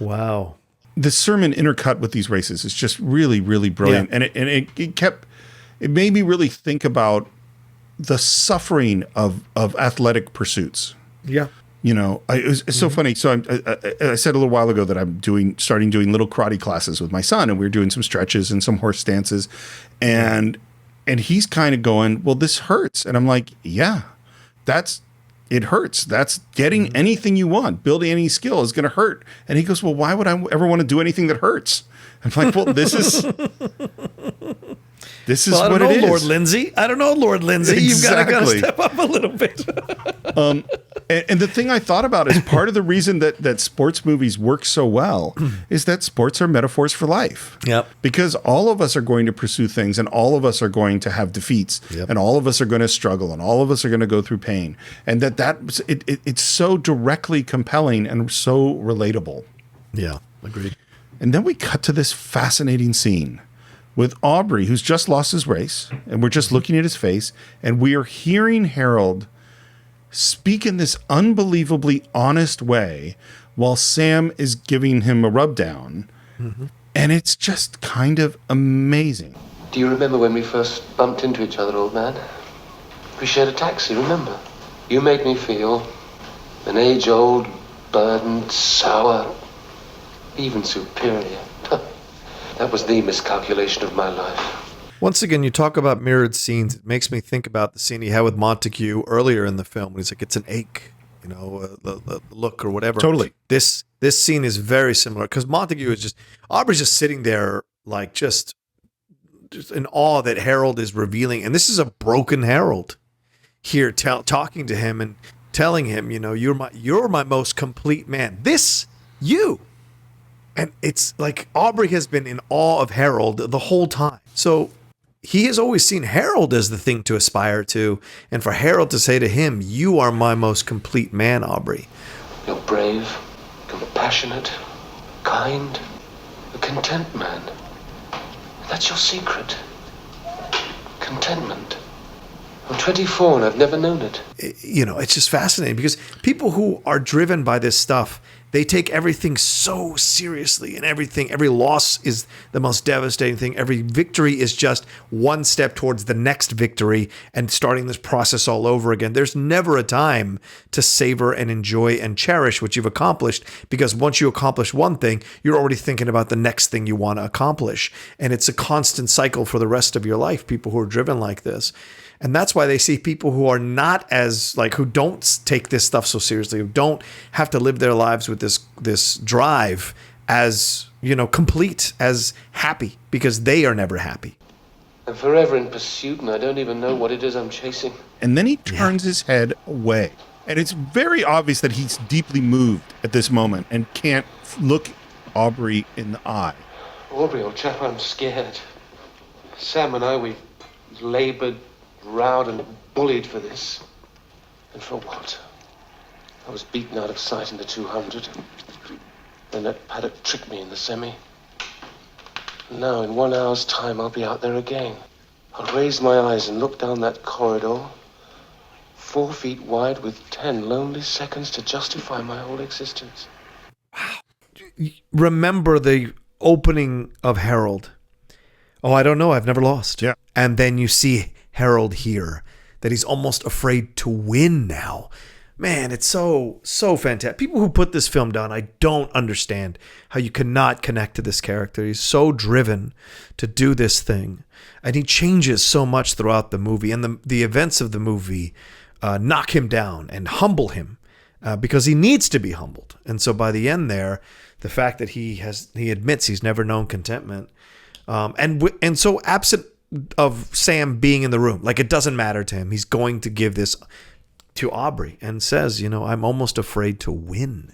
D: Wow.
C: The sermon intercut with these races is just really, really brilliant, and it made me really think about the suffering of athletic pursuits.
D: Yeah.
C: You know, it's so funny. So I said a little while ago that I'm starting doing little karate classes with my son, and we were doing some stretches and some horse stances, and he's kind of going, well, this hurts. And I'm like, yeah, it hurts. That's getting anything you want, building any skill is going to hurt. And he goes, well, why would I ever want to do anything that hurts? I'm like, well, this is what it is.
D: Lord Lindsay. I don't know, Lord Lindsay.
C: Exactly.
D: You've got to step up a little bit.
C: And the thing I thought about is part of the reason that sports movies work so well is that sports are metaphors for life.
D: Yep.
C: Because all of us are going to pursue things, and all of us are going to have defeats, and all of us are going to struggle, and all of us are going to go through pain. And it's so directly compelling and so relatable.
D: Yeah, agreed.
C: And then we cut to this fascinating scene with Aubrey, who's just lost his race, and we're just looking at his face, and we are hearing Harold speak in this unbelievably honest way while Sam is giving him a rub down. Mm-hmm. And it's just kind of amazing.
E: Do you remember when we first bumped into each other, old man? We shared a taxi, remember? You made me feel an age-old, burdened, sour, even superior. That was the miscalculation of my life.
D: Once again, you talk about mirrored scenes. It makes me think about the scene he had with Montague earlier in the film when he's like, it's an ache, you know, the look or whatever.
C: Totally.
D: This scene is very similar because Montague is Aubrey's just sitting there like just in awe that Harold is revealing. And this is a broken Harold here talking to him and telling him, you know, you're my most complete man. You. And it's like Aubrey has been in awe of Harold the whole time. So he has always seen Harold as the thing to aspire to. And for Harold to say to him, you are my most complete man, Aubrey.
E: You're brave, compassionate, kind, a content man. That's your secret. Contentment. I'm 24 and I've never known it.
D: You know, it's just fascinating because people who are driven by this stuff, they take everything so seriously, and every loss is the most devastating thing. Every victory is just one step towards the next victory and starting this process all over again. There's never a time to savor and enjoy and cherish what you've accomplished, because once you accomplish one thing, you're already thinking about the next thing you want to accomplish. And it's a constant cycle for the rest of your life, people who are driven like this. And that's why they see people who are not as, like, who don't take this stuff so seriously, who don't have to live their lives with this drive as, you know, complete, as happy, because they are never happy.
E: I'm forever in pursuit, and I don't even know what it is I'm chasing.
C: And then he turns his head away. And it's very obvious that he's deeply moved at this moment and can't look Aubrey in the eye.
E: Aubrey, old chap, I'm scared. Sam and I, we've labored, rowed and bullied for this. And for what? I was beaten out of sight in the 200. Then that paddock tricked me in the semi. And now, in 1 hour's time, I'll be out there again. I'll raise my eyes and look down that corridor, 4 feet wide, with 10 lonely seconds to justify my whole existence.
D: Wow. Remember the opening of Harold. Oh, I don't know. I've never lost.
C: Yeah.
D: And then you see Harold here, that he's almost afraid to win now. Man, it's so fantastic. People who put this film down, I don't understand how you cannot connect to this character. He's so driven to do this thing, and he changes so much throughout the movie, and the events of the movie knock him down and humble him because he needs to be humbled. And so by the end there, the fact that he admits he's never known contentment, and so absent of Sam being in the room, like, it doesn't matter to him. He's going to give this to Aubrey and says, you know, I'm almost afraid to win.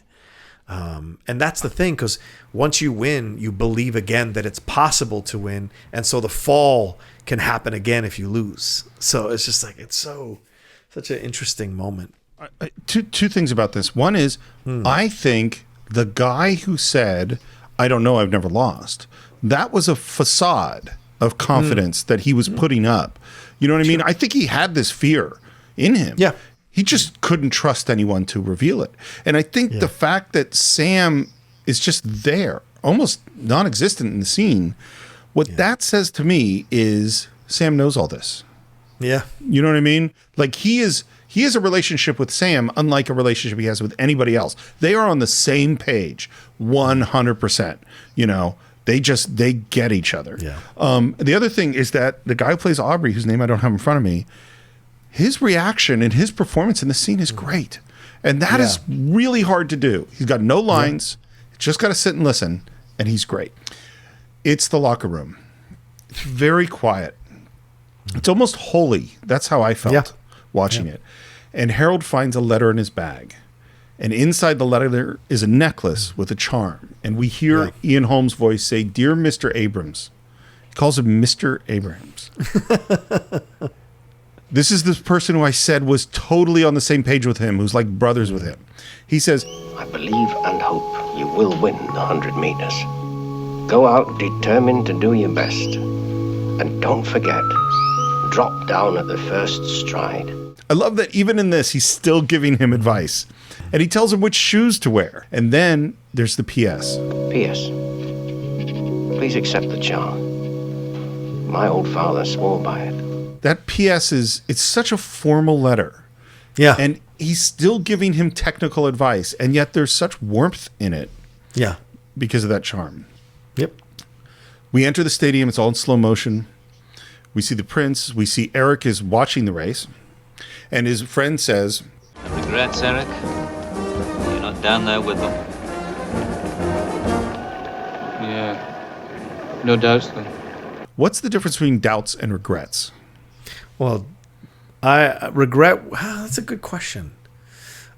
D: And that's the thing, because once you win, you believe again that it's possible to win. And so the fall can happen again if you lose. So it's just like, it's such an interesting moment.
C: Two things about this. One is, I think the guy who said, I don't know, I've never lost, that was a facade of confidence that he was putting up. You know what I mean? I think he had this fear in him.
D: Yeah.
C: He just couldn't trust anyone to reveal it. And I think the fact that Sam is just there, almost non-existent in the scene, what that says to me is Sam knows all this.
D: Yeah.
C: You know what I mean? Like, he has a relationship with Sam unlike a relationship he has with anybody else. They are on the same page 100%. You know, they get each other.
D: Yeah.
C: The other thing is that the guy who plays Aubrey, whose name I don't have in front of me, his reaction and his performance in the scene is great. And that is really hard to do. He's got no lines, just got to sit and listen, and he's great. It's the locker room. It's very quiet. It's almost holy. That's how I felt watching it. And Harold finds a letter in his bag. And inside the letter is a necklace with a charm. And we hear Ian Holmes' voice say, "Dear Mr. Abrams." He calls him Mr. Abrams. This is the person who I said was totally on the same page with him, who's like brothers with him. He says,
M: I believe and hope you will win the 100 meters. Go out determined to do your best. And don't forget, drop down at the first stride.
C: I love that even in this, he's still giving him advice. And he tells him which shoes to wear. And then there's the P.S.
M: P.S. Please accept the charm. My old father swore by it.
C: That P.S. it's such a formal letter.
D: Yeah.
C: And he's still giving him technical advice. And yet there's such warmth in it.
D: Yeah.
C: Because of that charm.
D: Yep.
C: We enter the stadium. It's all in slow motion. We see the prince. We see Eric is watching the race. And his friend says,
J: Regrets, Eric? You're not down there with them?
A: Yeah. No doubts then.
C: What's the difference between doubts and regrets?
D: Well, I regret. Wow, that's a good question.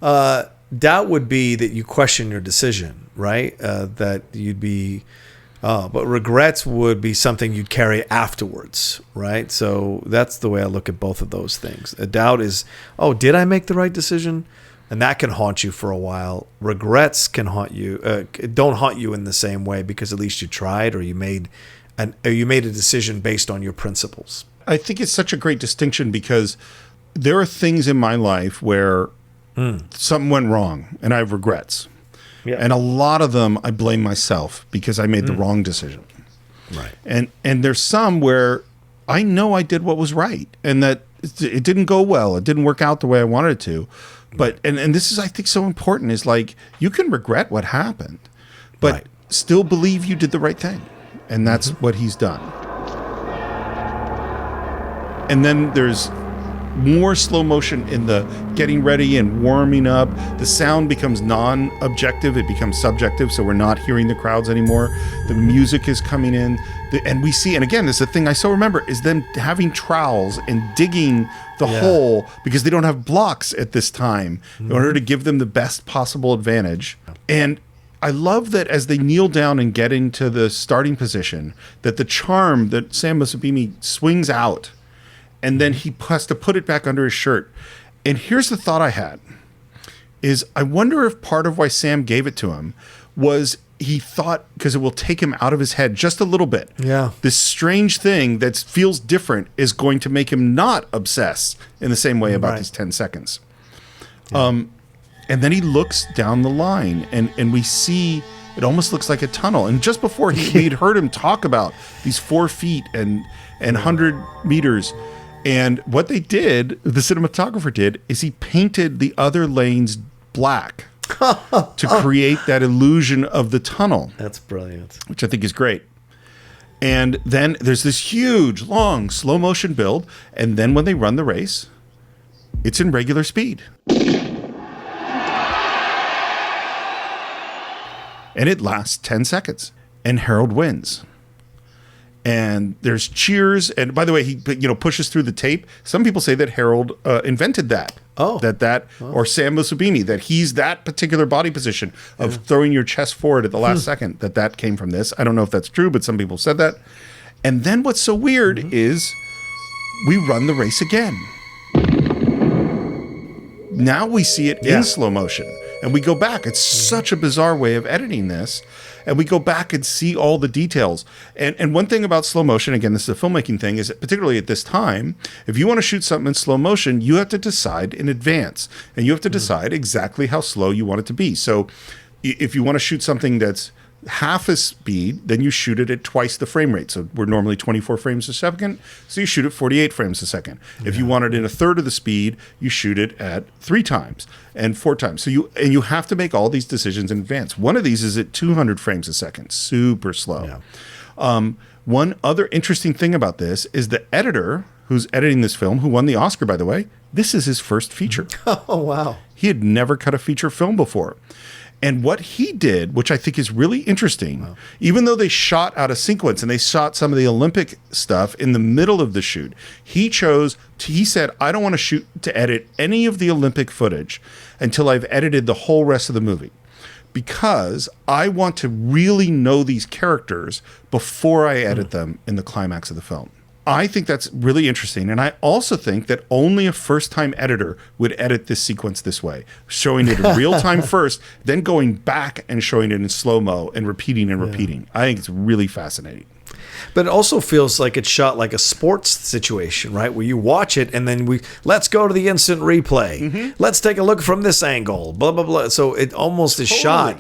D: Doubt would be that you question your decision, right? That you'd be, but regrets would be something you'd carry afterwards, right? So that's the way I look at both of those things. A doubt is, oh, did I make the right decision? And that can haunt you for a while. Regrets can haunt you. Don't haunt you in the same way because at least you tried or you made a decision based on your principles.
C: I think it's such a great distinction because there are things in my life where something went wrong and I have regrets.
D: Yeah.
C: And a lot of them I blame myself because I made the wrong decision.
D: Right.
C: And there's some where I know I did what was right and that it didn't go well. It didn't work out the way I wanted it to. But and this is, I think, so important is like you can regret what happened, but still believe you did the right thing. And that's what he's done. And then there's more slow motion in the getting ready and warming up. The sound becomes non-objective. It becomes subjective, so we're not hearing the crowds anymore. The music is coming in. And we see, and again, this is the thing I still remember, is them having trowels and digging the hole because they don't have blocks at this time in order to give them the best possible advantage. And I love that as they kneel down and get into the starting position, that the charm that Sam Musabimi swings out and then he has to put it back under his shirt. And here's the thought I had, is I wonder if part of why Sam gave it to him was he thought, because it will take him out of his head just a little bit.
D: Yeah.
C: This strange thing that feels different is going to make him not obsess in the same way about these 10 seconds. Yeah. And then he looks down the line and we see, it almost looks like a tunnel. And just before we'd heard him talk about these 4 feet and 100 meters. And what they did, the cinematographer did, is he painted the other lanes black to create that illusion of the tunnel.
D: That's brilliant.
C: Which I think is great. And then there's this huge, long, slow motion build. And then when they run the race, it's in regular speed. And it lasts 10 seconds. And Harold wins. And there's cheers. And by the way, he pushes through the tape. Some people say that Harold invented that. Or Sam Musabini, that he's that particular body position of throwing your chest forward at the last second, that came from this. I don't know if that's true, but some people said that. And then what's so weird is we run the race again. Now we see it in slow motion. And we go back. It's such a bizarre way of editing this. And we go back and see all the details. And one thing about slow motion, again, this is a filmmaking thing, is that particularly at this time, if you want to shoot something in slow motion, you have to decide in advance. And you have to decide exactly how slow you want it to be. So if you want to shoot something that's half a speed, then you shoot it at twice the frame rate. So we're normally 24 frames a second, so you shoot it 48 frames a second. If you want it in a third of the speed, you shoot it at 3 times and 4 times. So you have to make all these decisions in advance. One of these is at 200 frames a second, super slow. One other interesting thing about this is the editor who's editing this film, who won the Oscar, by the way, this is his first feature.
D: Oh, wow.
C: He had never cut a feature film before. And what he did, which I think is really interesting, even though they shot out of sequence and they shot some of the Olympic stuff in the middle of the shoot, he said, I don't want to edit any of the Olympic footage until I've edited the whole rest of the movie, because I want to really know these characters before I edit them in the climax of the film. I think that's really interesting. And I also think that only a first-time editor would edit this sequence this way, showing it in real time first, then going back and showing it in slow-mo and repeating and repeating. I think it's really fascinating.
D: But it also feels like it's shot like a sports situation, right? Where you watch it and then let's go to the instant replay. Let's take a look from this angle, blah, blah, blah. So it almost is shot.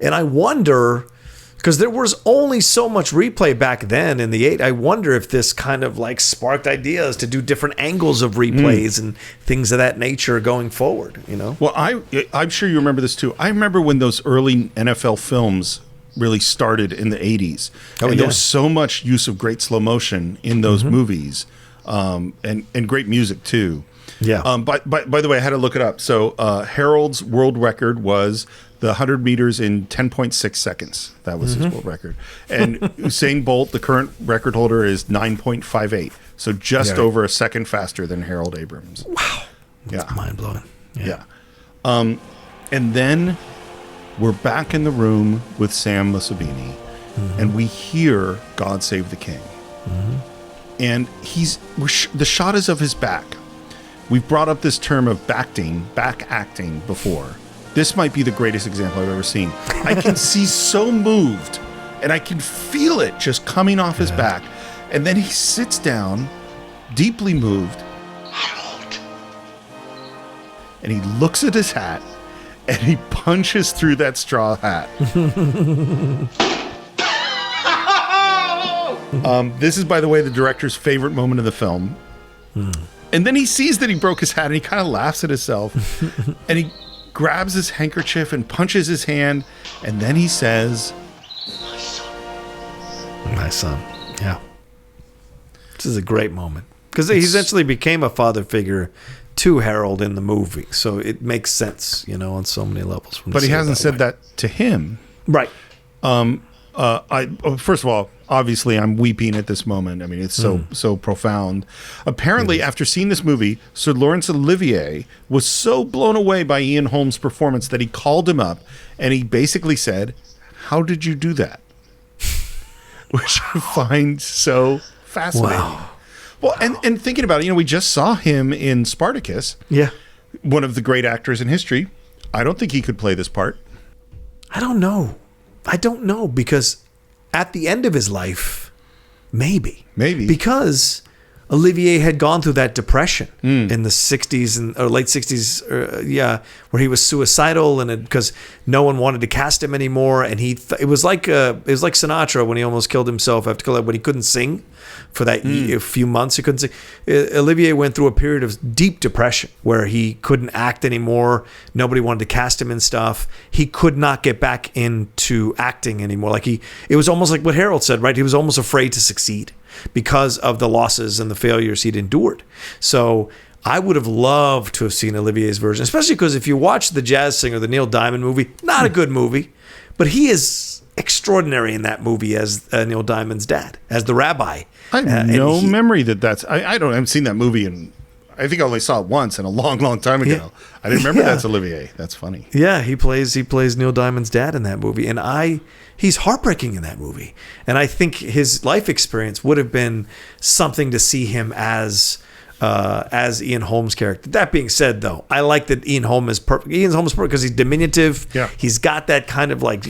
D: And I wonder, because there was only so much replay back then in the 80s, I wonder if this kind of like sparked ideas to do different angles of replays and things of that nature going forward, Well,
C: I'm sure you remember this too. I remember when those early NFL films really started in the 80s. There was so much use of great slow motion in those movies, and great music too.
D: Yeah.
C: By the way, I had to look it up. So Harold's world record was the 100 meters in 10.6 seconds. That was his world record. And Usain Bolt, the current record holder, is 9.58. So just over a second faster than Harold Abrams.
D: Wow. That's mind-blowing.
C: Yeah. And then we're back in the room with Sam Musabini, and we hear God Save the King. And the shot is of his back. We've brought up this term of back acting before. This might be the greatest example I've ever seen. I can see so moved, and I can feel it just coming off his back. And then he sits down, deeply moved. And he looks at his hat and he punches through that straw hat. This is, by the way, the director's favorite moment of the film. And then he sees that he broke his hat and he kind of laughs at himself. And he grabs his handkerchief and punches his hand. And then he says,
D: My son. Yeah. This is a great moment. Because he essentially became a father figure to Harold in the movie. So it makes sense, on so many levels.
C: But he hasn't said that to him.
D: Right.
C: First of all, obviously I'm weeping at this moment. I mean, it's so profound. Apparently, after seeing this movie, Sir Laurence Olivier was so blown away by Ian Holmes' performance that he called him up and he basically said, "How did you do that?" Which I find so fascinating.
D: Wow.
C: Well, and thinking about it, we just saw him in Spartacus.
D: Yeah.
C: One of the great actors in history. I don't think he could play this part.
D: I don't know because at the end of his life, maybe. Because Olivier had gone through that depression in the 60s or late 60s, where he was suicidal and because no one wanted to cast him anymore. And it was like Sinatra when he almost killed himself when he couldn't sing for that a few months. He couldn't sing. Olivier went through a period of deep depression where he couldn't act anymore. Nobody wanted to cast him in stuff. He could not get back into acting anymore. It was almost like what Harold said, right? He was almost afraid to succeed because of the losses and the failures he'd endured. So I would have loved to have seen Olivier's version, especially because if you watch The Jazz Singer, the Neil Diamond movie, not a good movie, but he is extraordinary in that movie as Neil Diamond's dad, as the rabbi.
C: I have no memory that's... I haven't seen that movie and I think I only saw it once and a long, long time ago. Yeah. I didn't remember that's Olivier. That's funny.
D: Yeah, he plays Neil Diamond's dad in that movie, and he's heartbreaking in that movie. And I think his life experience would have been something to see him as Ian Holmes' character. That being said, though, I like that Ian Holmes is perfect. Ian Holmes is perfect because he's diminutive.
C: Yeah.
D: He's got that kind of like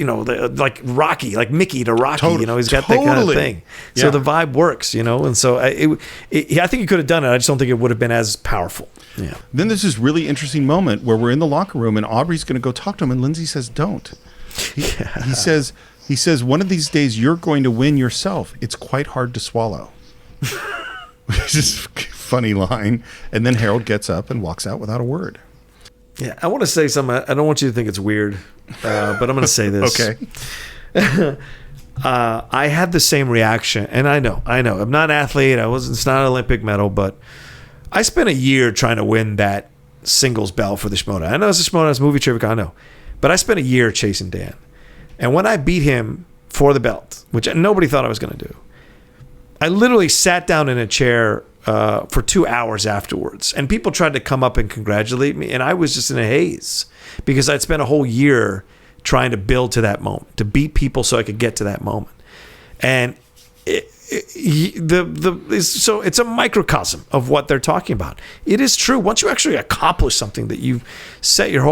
D: Rocky, like Mickey to Rocky. He's got that kind of thing.
C: Yeah.
D: So the vibe works, And so I think he could have done it. I just don't think it would have been as powerful. Yeah.
C: Then there's this really interesting moment where we're in the locker room and Aubrey's going to go talk to him, and Lindsay says, "Don't." He says, "One of these days you're going to win yourself. It's quite hard to swallow." Which is a funny line. And then Harold gets up and walks out without a word.
D: Yeah, I want to say something. I don't want you to think it's weird, but I'm going to say this.
C: Okay.
D: I had the same reaction, and I know. I'm not an athlete. It's not an Olympic medal, but I spent a year trying to win that singles belt for the Shimoda. I know it's a Shimoda, it's movie trivia, I know. But I spent a year chasing Dan. And when I beat him for the belt, which nobody thought I was going to do, I literally sat down in a chair for 2 hours afterwards. And people tried to come up and congratulate me. And I was just in a haze because I'd spent a whole year trying to build to that moment, to beat people so I could get to that moment. And so it's a microcosm of what they're talking about. It is true. Once you actually accomplish something that you've set your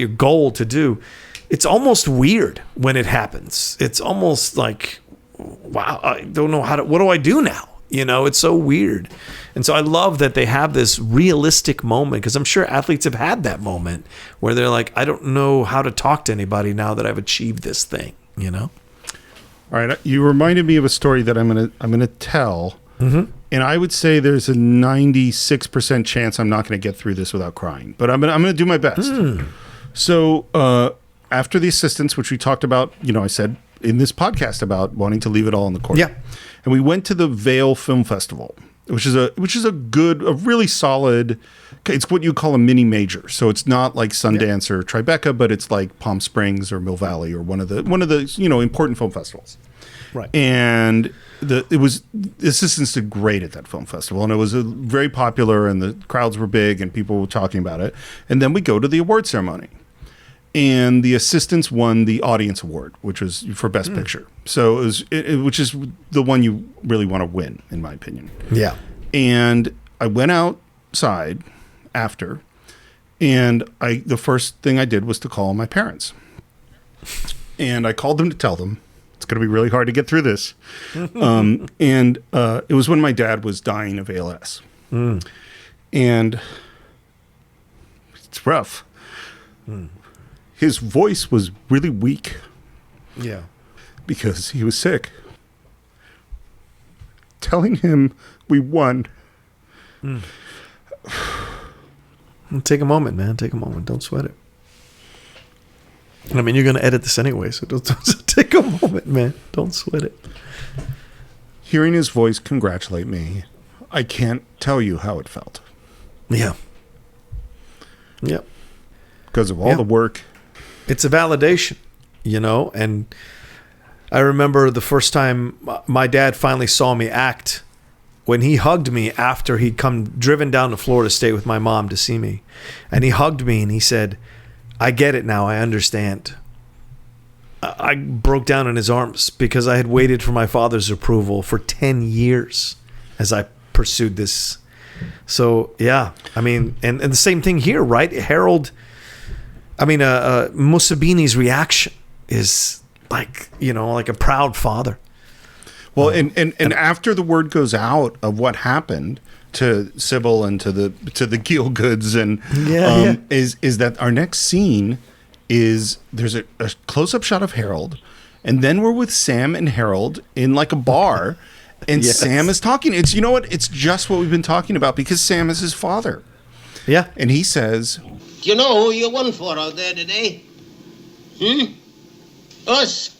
D: goal to do, it's almost weird when it happens. It's almost like, wow, I don't know what do I do now? It's so weird. And so I love that they have this realistic moment, because I'm sure athletes have had that moment where they're like, I don't know how to talk to anybody now that I've achieved this thing, All
C: right, you reminded me of a story that I'm gonna tell, and I would say there's a 96% chance I'm not going to get through this without crying, but I'm gonna do my best. So after the assistants, which we talked about, I said in this podcast about wanting to leave it all in the court.
D: Yeah,
C: and we went to the Vale Film Festival, which is a really solid. It's what you call a mini major. So it's not like Sundance or Tribeca, but it's like Palm Springs or Mill Valley or one of the important film festivals.
D: Right.
C: And the assistants did great at that film festival, and it was very popular, and the crowds were big, and people were talking about it. And then we go to the award ceremony, and the assistants won the audience award, which was for Best Picture. So which is the one you really want to win, in my opinion.
D: Yeah.
C: And I went outside after, and the first thing I did was to call my parents. And I called them to tell them It's going to be really hard to get through this. And it was when my dad was dying of ALS. And it's rough. His voice was really weak.
D: Yeah.
C: Because he was sick. Telling him we won.
D: Take a moment, man. Take a moment. Don't sweat it. I mean, you're going to edit this anyway, so don't take a moment, man. Don't sweat it.
C: Hearing his voice congratulate me, I can't tell you how it felt.
D: Yeah. Yep.
C: Because of all the work.
D: It's a validation, you know, and I remember the first time my dad finally saw me act when he hugged me after he'd driven down to Florida to stay with my mom to see me. And he hugged me and he said, I get it now. I understand. I broke down in his arms because I had waited for my father's approval for 10 years as I pursued this. So, yeah, I mean, and the same thing here, right? Harold, Musabini's reaction is like, you know, like a proud father.
C: Well, and after the word goes out of what happened to Sybil and to the Gielguds, and is that our next scene is there's a close-up shot of Harold, and then we're with Sam and Harold in like a bar, and Sam is talking. It's, you know what? It's just what we've been talking about because Sam is his father.
D: Yeah,
C: and he says,
L: "Do you know who you won for out there today? Us.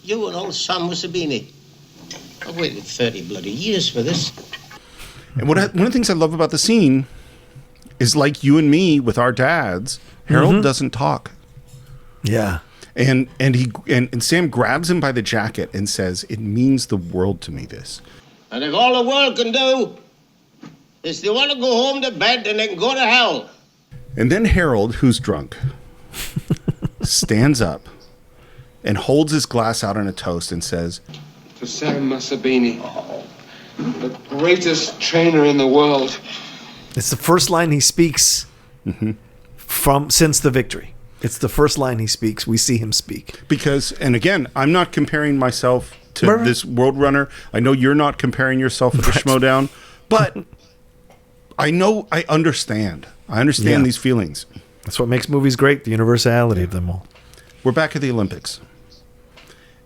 L: You and old Sam Musabini. I've waited 30 bloody years for this."
C: And one of the things I love about the scene is, like you and me with our dads, Harold doesn't talk.
D: Yeah.
C: And Sam grabs him by the jacket and says, "It means the world to me, this."
L: And if all the world can do is they want to go home to bed, then they can go to hell.
C: And then Harold, who's drunk, stands up and holds his glass out on a toast and says,
E: To Sam Musabini, the greatest trainer in the world.
D: It's the first line he speaks since the victory. It's the first line he speaks. We see him speak.
C: Because, and again, I'm not comparing myself to this World Runner. I know you're not comparing yourself with the Schmodown, but I know, I understand. I understand these feelings.
D: That's what makes movies great, the universality of them all.
C: We're back at the Olympics.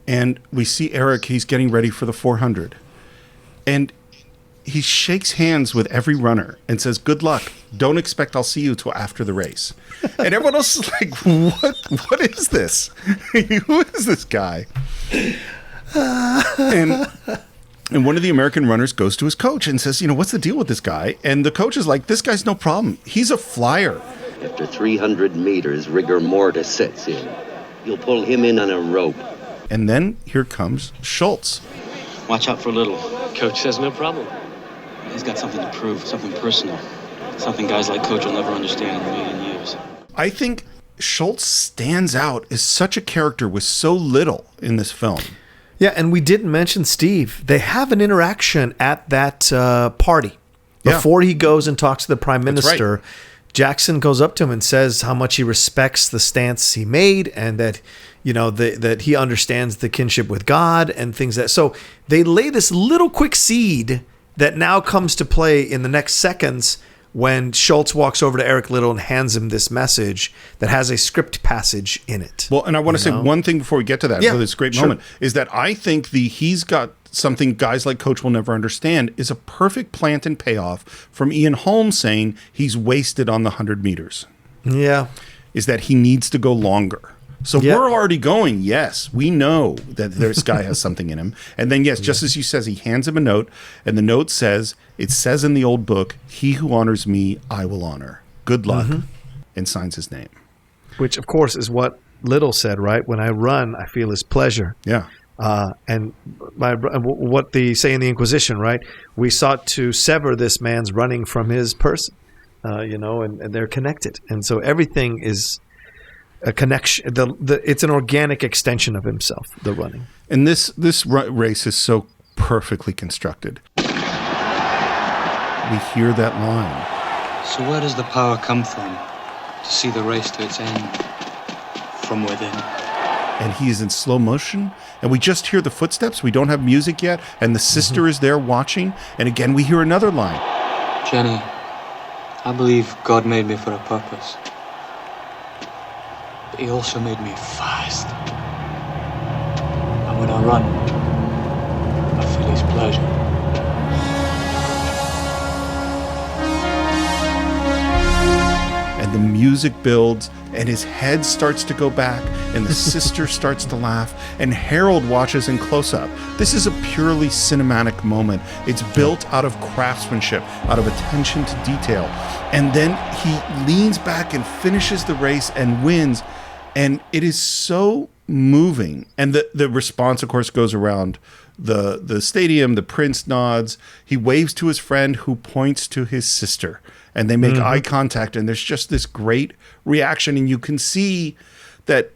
C: And we see Eric, he's getting ready for the 400. And he shakes hands with every runner and says, "Good luck. Don't expect I'll see you till after the race." And everyone else is like, what is this? Who is this guy? And one of the American runners goes to his coach and says, "What's the deal with this guy?" And the coach is like, "This guy's no problem. He's a flyer."
N: After 300 meters, rigor mortis sets in. You'll pull him in on a rope.
C: And then here comes Schultz.
O: Watch out for Little. Coach says no problem. He's got something to prove, something personal. Something guys like Coach will never understand in a million years.
C: I think Schultz stands out as such a character with so little in this film.
D: Yeah, and we didn't mention Steve. They have an interaction at that party. Before he goes and talks to the prime minister, right. Jackson goes up to him and says how much he respects the stance he made and that, that he understands the kinship with God and things that. So they lay this little quick seed that now comes to play in the next seconds when Schultz walks over to Eric Little and hands him this message that has a script passage in it.
C: Well, and I want to say one thing before we get to that, for this great moment, is that I think he's got something guys like Coach will never understand is a perfect plant and payoff from Ian Holm saying he's wasted on the 100 meters.
D: Yeah.
C: Is that he needs to go longer. So we're already going, yes, we know that this guy has something in him. And then, yes, just as you says, he hands him a note, and the note says, it says in the old book, "He who honors me, I will honor. Good luck," and signs his name.
D: Which, of course, is what Little said, right? "When I run, I feel his pleasure."
C: Yeah.
D: And what they say in the Inquisition, right? "We sought to sever this man's running from his person," and they're connected. And so everything is a connection. It's an organic extension of himself, the running.
C: And this race is so perfectly constructed. We hear that line.
A: So where does the power come from to see the race to its end? From within.
C: and he is in slow motion, and we just hear the footsteps. We don't have music yet, and the sister is there watching, and again we hear another line.
A: Jenny, I believe God made me for a purpose. But he also made me fast. And when I run, I feel his pleasure.
C: And the music builds, and his head starts to go back, and the sister starts to laugh, and Harold watches in close-up. This is a purely cinematic moment. It's built out of craftsmanship, out of attention to detail. And then he leans back and finishes the race and wins, and it is so moving. And the response, of course, goes around the stadium. The prince nods. He waves to his friend, who points to his sister. And they make eye contact, and there's just this great reaction. And you can see that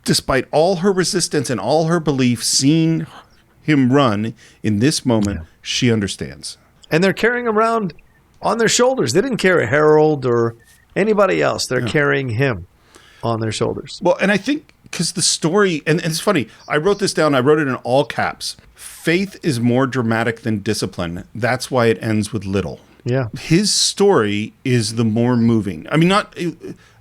C: despite all her resistance and all her belief, seeing him run in this moment, she understands.
D: And they're carrying him around on their shoulders. They didn't carry Harold or anybody else. They're carrying him on their shoulders.
C: Well, and I think because the story, and it's funny, I wrote this down, I wrote it in all caps. Faith is more dramatic than discipline. That's why it ends with little.
D: Yeah.
C: His story is the more moving. I mean, not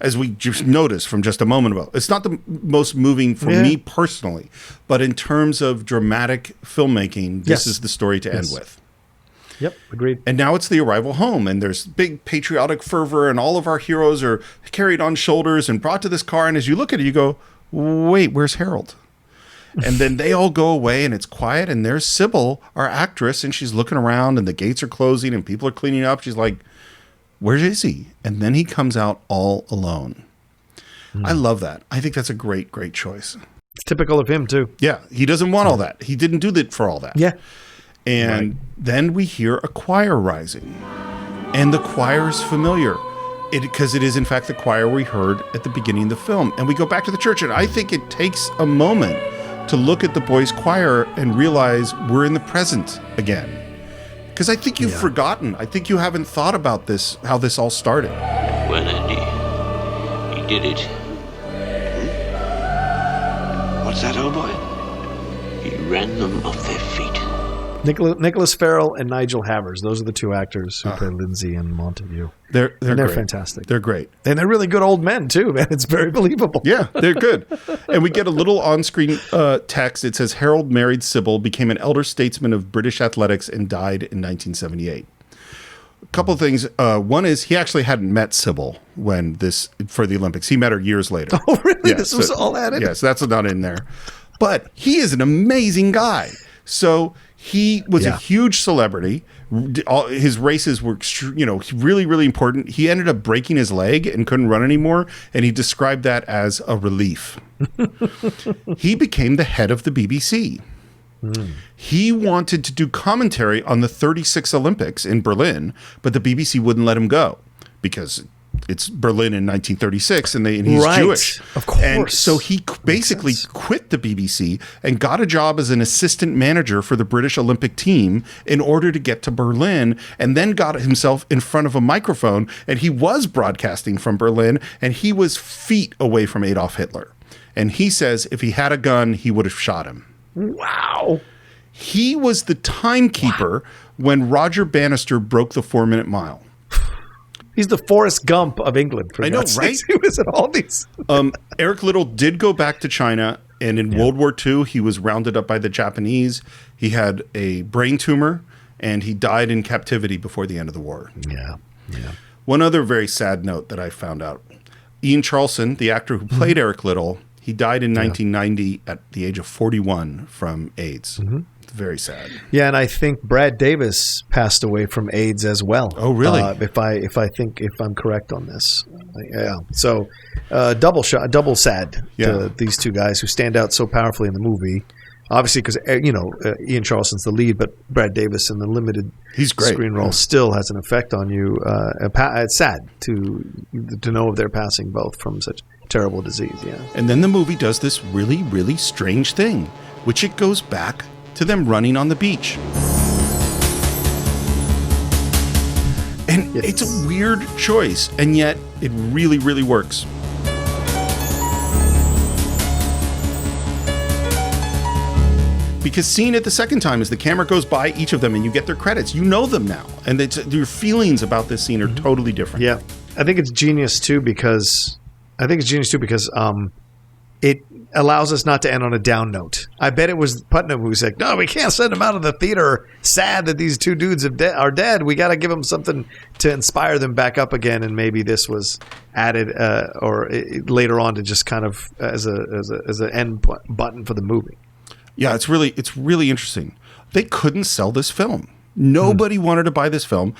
C: as we just noticed from just a moment ago. It's not the most moving for me personally, but in terms of dramatic filmmaking, this is the story to end with.
D: Yep, agreed.
C: And now it's the arrival home, and there's big patriotic fervor, and all of our heroes are carried on shoulders and brought to this car. And as you look at it, you go, wait, where's Harold? And then they all go away, and it's quiet, and there's Sybil, our actress, and she's looking around, and the gates are closing, and people are cleaning up. She's like, where is he? And then he comes out all alone. I love that. I think that's a great, great choice.
D: It's typical of him, too.
C: Yeah, he doesn't want all that. He didn't do that for all that.
D: Yeah.
C: And then we hear a choir rising, and the choir is familiar. Because it is, in fact, the choir we heard at the beginning of the film. And we go back to the church, and I think it takes a moment to look at the boys' choir and realize we're in the present again. Because I think you've forgotten. I think you haven't thought about this, how this all started.
L: Well, Andy, he did it.
M: What's that, old boy?
L: He ran them off their feet.
D: Nicholas Farrell and Nigel Havers. Those are the two actors who play Lindsay and Montague.
C: They're
D: fantastic.
C: They're great.
D: And they're really good old men, too, man. It's very believable.
C: Yeah, they're good. And we get a little on-screen text. It says, Harold married Sybil, became an elder statesman of British athletics, and died in 1978. A couple of things. One is he actually hadn't met Sybil for the Olympics. He met her years later.
D: Oh, really?
C: Yeah,
D: This was all added?
C: Yes, that's not in there. But he is an amazing guy. So he was a huge celebrity. His races were, really, really important. He ended up breaking his leg and couldn't run anymore, and he described that as a relief. He became the head of the BBC. He wanted to do commentary on the 36 Olympics in Berlin, but the BBC wouldn't let him go because it's Berlin in 1936, and he's Jewish.
D: Of course.
C: And so he basically quit the BBC and got a job as an assistant manager for the British Olympic team in order to get to Berlin, and then got himself in front of a microphone, and he was broadcasting from Berlin, and he was feet away from Adolf Hitler. And he says if he had a gun, he would have shot him.
D: Wow.
C: He was the timekeeper when Roger Bannister broke the 4-minute mile.
D: He's the Forrest Gump of England.
C: I know, right?
D: He was in all these.
C: Eric Liddell did go back to China, and in World War II, he was rounded up by the Japanese. He had a brain tumor, and he died in captivity before the end of the war.
D: Yeah.
C: One other very sad note that I found out. Ian Charleson, the actor who played Eric Liddell, he died in 1990 at the age of 41 from AIDS. Very sad.
D: Yeah, and I think Brad Davis passed away from AIDS as well.
C: Oh, really?
D: If I'm correct on this. Yeah. So double sad to these two guys who stand out so powerfully in the movie. Obviously, because Ian Charleston's the lead, but Brad Davis in the limited screen role still has an effect on you. It's sad to know of their passing both from such terrible disease. Yeah.
C: And then the movie does this really, really strange thing, which it goes back to them running on the beach. And it's a weird choice, and yet it really, really works. because seeing it the second time as the camera goes by each of them and you get their credits, you know them now, and your feelings about this scene are totally different.
D: Yeah, I think it's genius too because it allows us not to end on a down note. I bet it was Putnam who said, "No, we can't send them out of the theater sad that these two dudes are dead. We got to give them something to inspire them back up again." And maybe this was added later on to just kind of as an end button for the movie.
C: Yeah, it's really interesting. They couldn't sell this film. Nobody wanted to buy this film.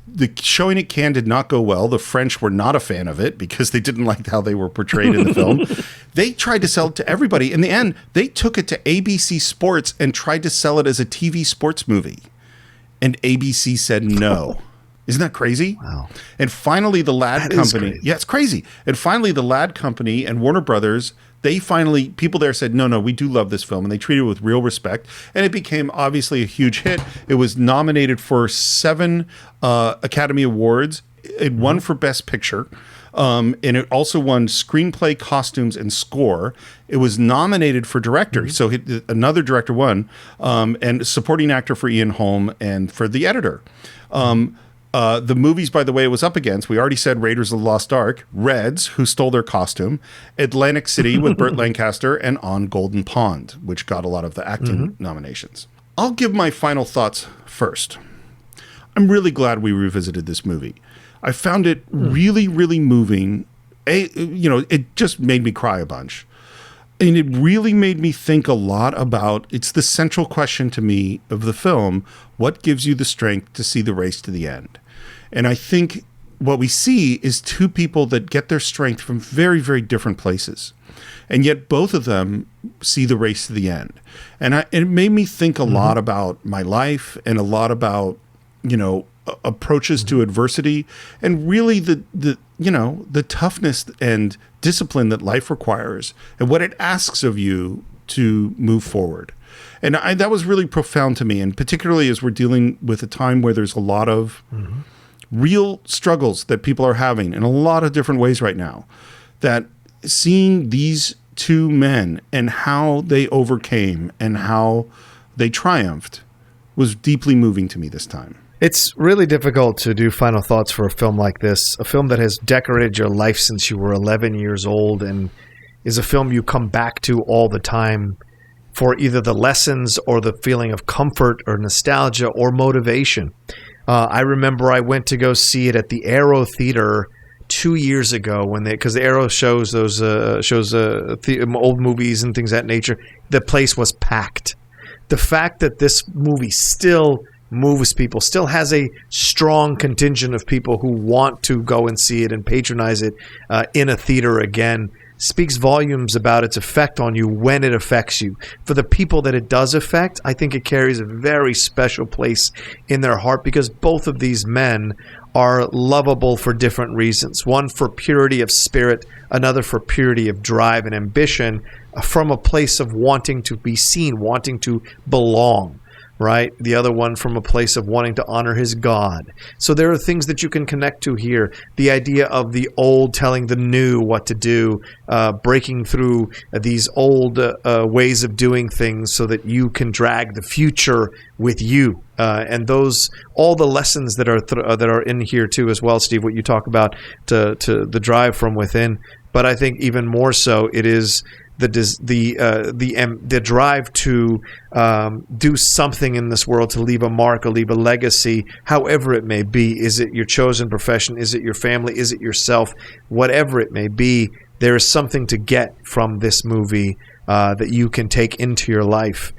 C: The showing at Cannes did not go well. The French were not a fan of it because they didn't like how they were portrayed in the film. They tried to sell it to everybody. In the end, they took it to ABC Sports and tried to sell it as a TV sports movie. And ABC said no. Isn't that crazy?
D: Wow.
C: And finally, the Ladd Company. Yeah, it's crazy. And finally, the Ladd Company and Warner Brothers, people there said, no, we do love this film. And they treated it with real respect. And it became obviously a huge hit. It was nominated for 7 Academy Awards. It won for Best Picture. And it also won Screenplay, Costumes, and Score. It was nominated for Director. So another director won. And Supporting Actor for Ian Holm and for the editor. The movies, by the way, it was up against, we already said Raiders of the Lost Ark, Reds, Who Stole Their Costume, Atlantic City with Burt Lancaster, and On Golden Pond, which got a lot of the acting nominations. I'll give my final thoughts first. I'm really glad we revisited this movie. I found it really, really moving. It just made me cry a bunch. And it really made me think a lot about, it's the central question to me of the film, what gives you the strength to see the race to the end? And I think what we see is two people that get their strength from very, very different places. And yet both of them see the race to the end. And it made me think a lot about my life and a lot about, approaches to adversity and really the toughness and discipline that life requires and what it asks of you to move forward. And that was really profound to me. And particularly as we're dealing with a time where there's a lot of real struggles that people are having in a lot of different ways right now, that seeing these two men and how they overcame and how they triumphed was deeply moving to me this time.
D: It's really difficult to do final thoughts for a film like this, a film that has decorated your life since you were 11 years old and is a film you come back to all the time for either the lessons or the feeling of comfort or nostalgia or motivation. I remember I went to go see it at the Aero Theater 2 years ago because the Aero shows those old movies and things of that nature. The place was packed. The fact that this movie still moves people, still has a strong contingent of people who want to go and see it and patronize it in a theater again, speaks volumes about its effect on you when it affects you. For the people that it does affect, I think it carries a very special place in their heart because both of these men are lovable for different reasons. One for purity of spirit, another for purity of drive and ambition, from a place of wanting to be seen, wanting to belong. Right? The other one from a place of wanting to honor his God. So there are things that you can connect to here. The idea of the old telling the new what to do, breaking through these old ways of doing things so that you can drag the future with you. And all the lessons that are in here too as well, Steve, what you talk about to the drive from within. But I think even more so, it is the drive to do something in this world, to leave a mark or leave a legacy, however it may be. Is it your chosen profession? Is it your family? Is it yourself? Whatever it may be, there is something to get from this movie that you can take into your life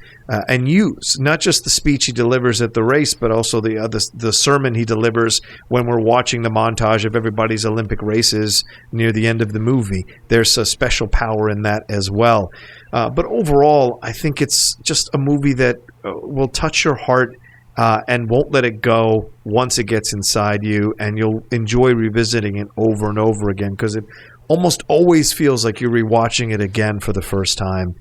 D: and use. Not just the speech he delivers at the race, but also the sermon he delivers when we're watching the montage of everybody's Olympic races near the end of the movie. There's a special power in that as well. But overall, I think it's just a movie that will touch your heart and won't let it go once it gets inside you, and you'll enjoy revisiting it over and over again because it almost always feels like you're rewatching it again for the first time.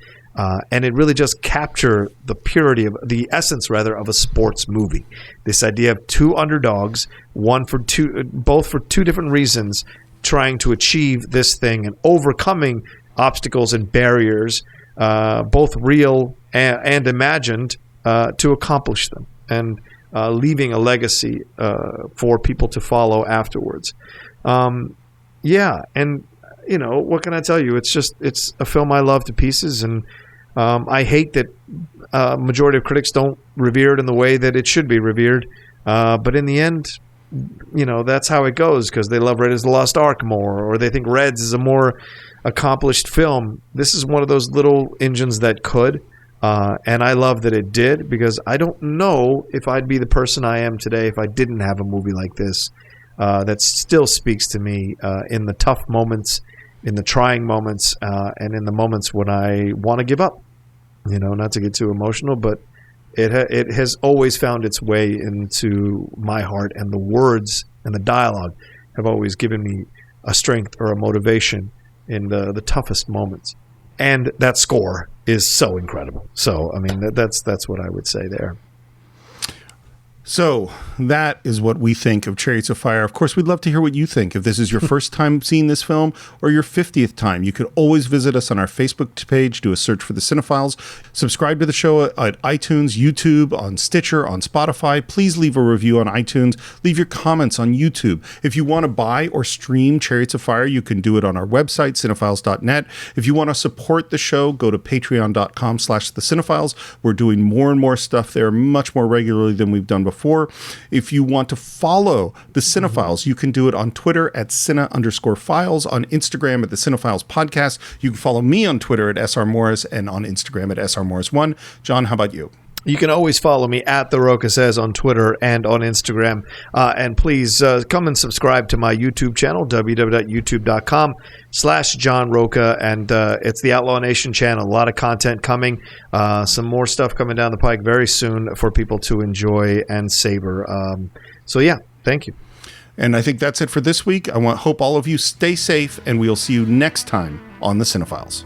D: And it really just capture the purity of the essence, rather, of a sports movie. This idea of two underdogs, both for two different reasons, trying to achieve this thing and overcoming obstacles and barriers, both real and imagined to accomplish them, and leaving a legacy for people to follow afterwards. And what can I tell you? It's a film I love to pieces, and I hate that majority of critics don't revere it in the way that it should be revered. But in the end, that's how it goes, because they love Raiders of the Lost Ark more, or they think Reds is a more accomplished film. This is one of those little engines that could, and I love that it did, because I don't know if I'd be the person I am today if I didn't have a movie like this that still speaks to me in the tough moments, in the trying moments, and in the moments when I want to give up. Not to get too emotional, but it has always found its way into my heart, and the words and the dialogue have always given me a strength or a motivation in the toughest moments. And that score is so incredible. So, I mean, that's what I would say there.
C: So that is what we think of Chariots of Fire. Of course, we'd love to hear what you think. If this is your first time seeing this film or your 50th time, you could always visit us on our Facebook page, do a search for the Cine-Files, subscribe to the show at iTunes, YouTube, on Stitcher, on Spotify. Please leave a review on iTunes. Leave your comments on YouTube. If you want to buy or stream Chariots of Fire, you can do it on our website, cinephiles.net. If you want to support the show, go to patreon.com/thecine-files. We're doing more and more stuff there, much more regularly than we've done before. If you want to follow the Cine-Files, you can do it on Twitter at @Cine_Files, on Instagram at the Cine-Files Podcast. You can follow me on Twitter at SRMorris and on Instagram at SRMorris1. John, how about you?
D: You can always follow me at The Roca Says on Twitter and on Instagram. And please come and subscribe to my YouTube channel, www.youtube.com/John Roca. And it's the Outlaw Nation channel. A lot of content coming. Some more stuff coming down the pike very soon for people to enjoy and savor. Thank you.
C: And I think that's it for this week. Hope all of you stay safe, and we'll see you next time on the Cine-Files.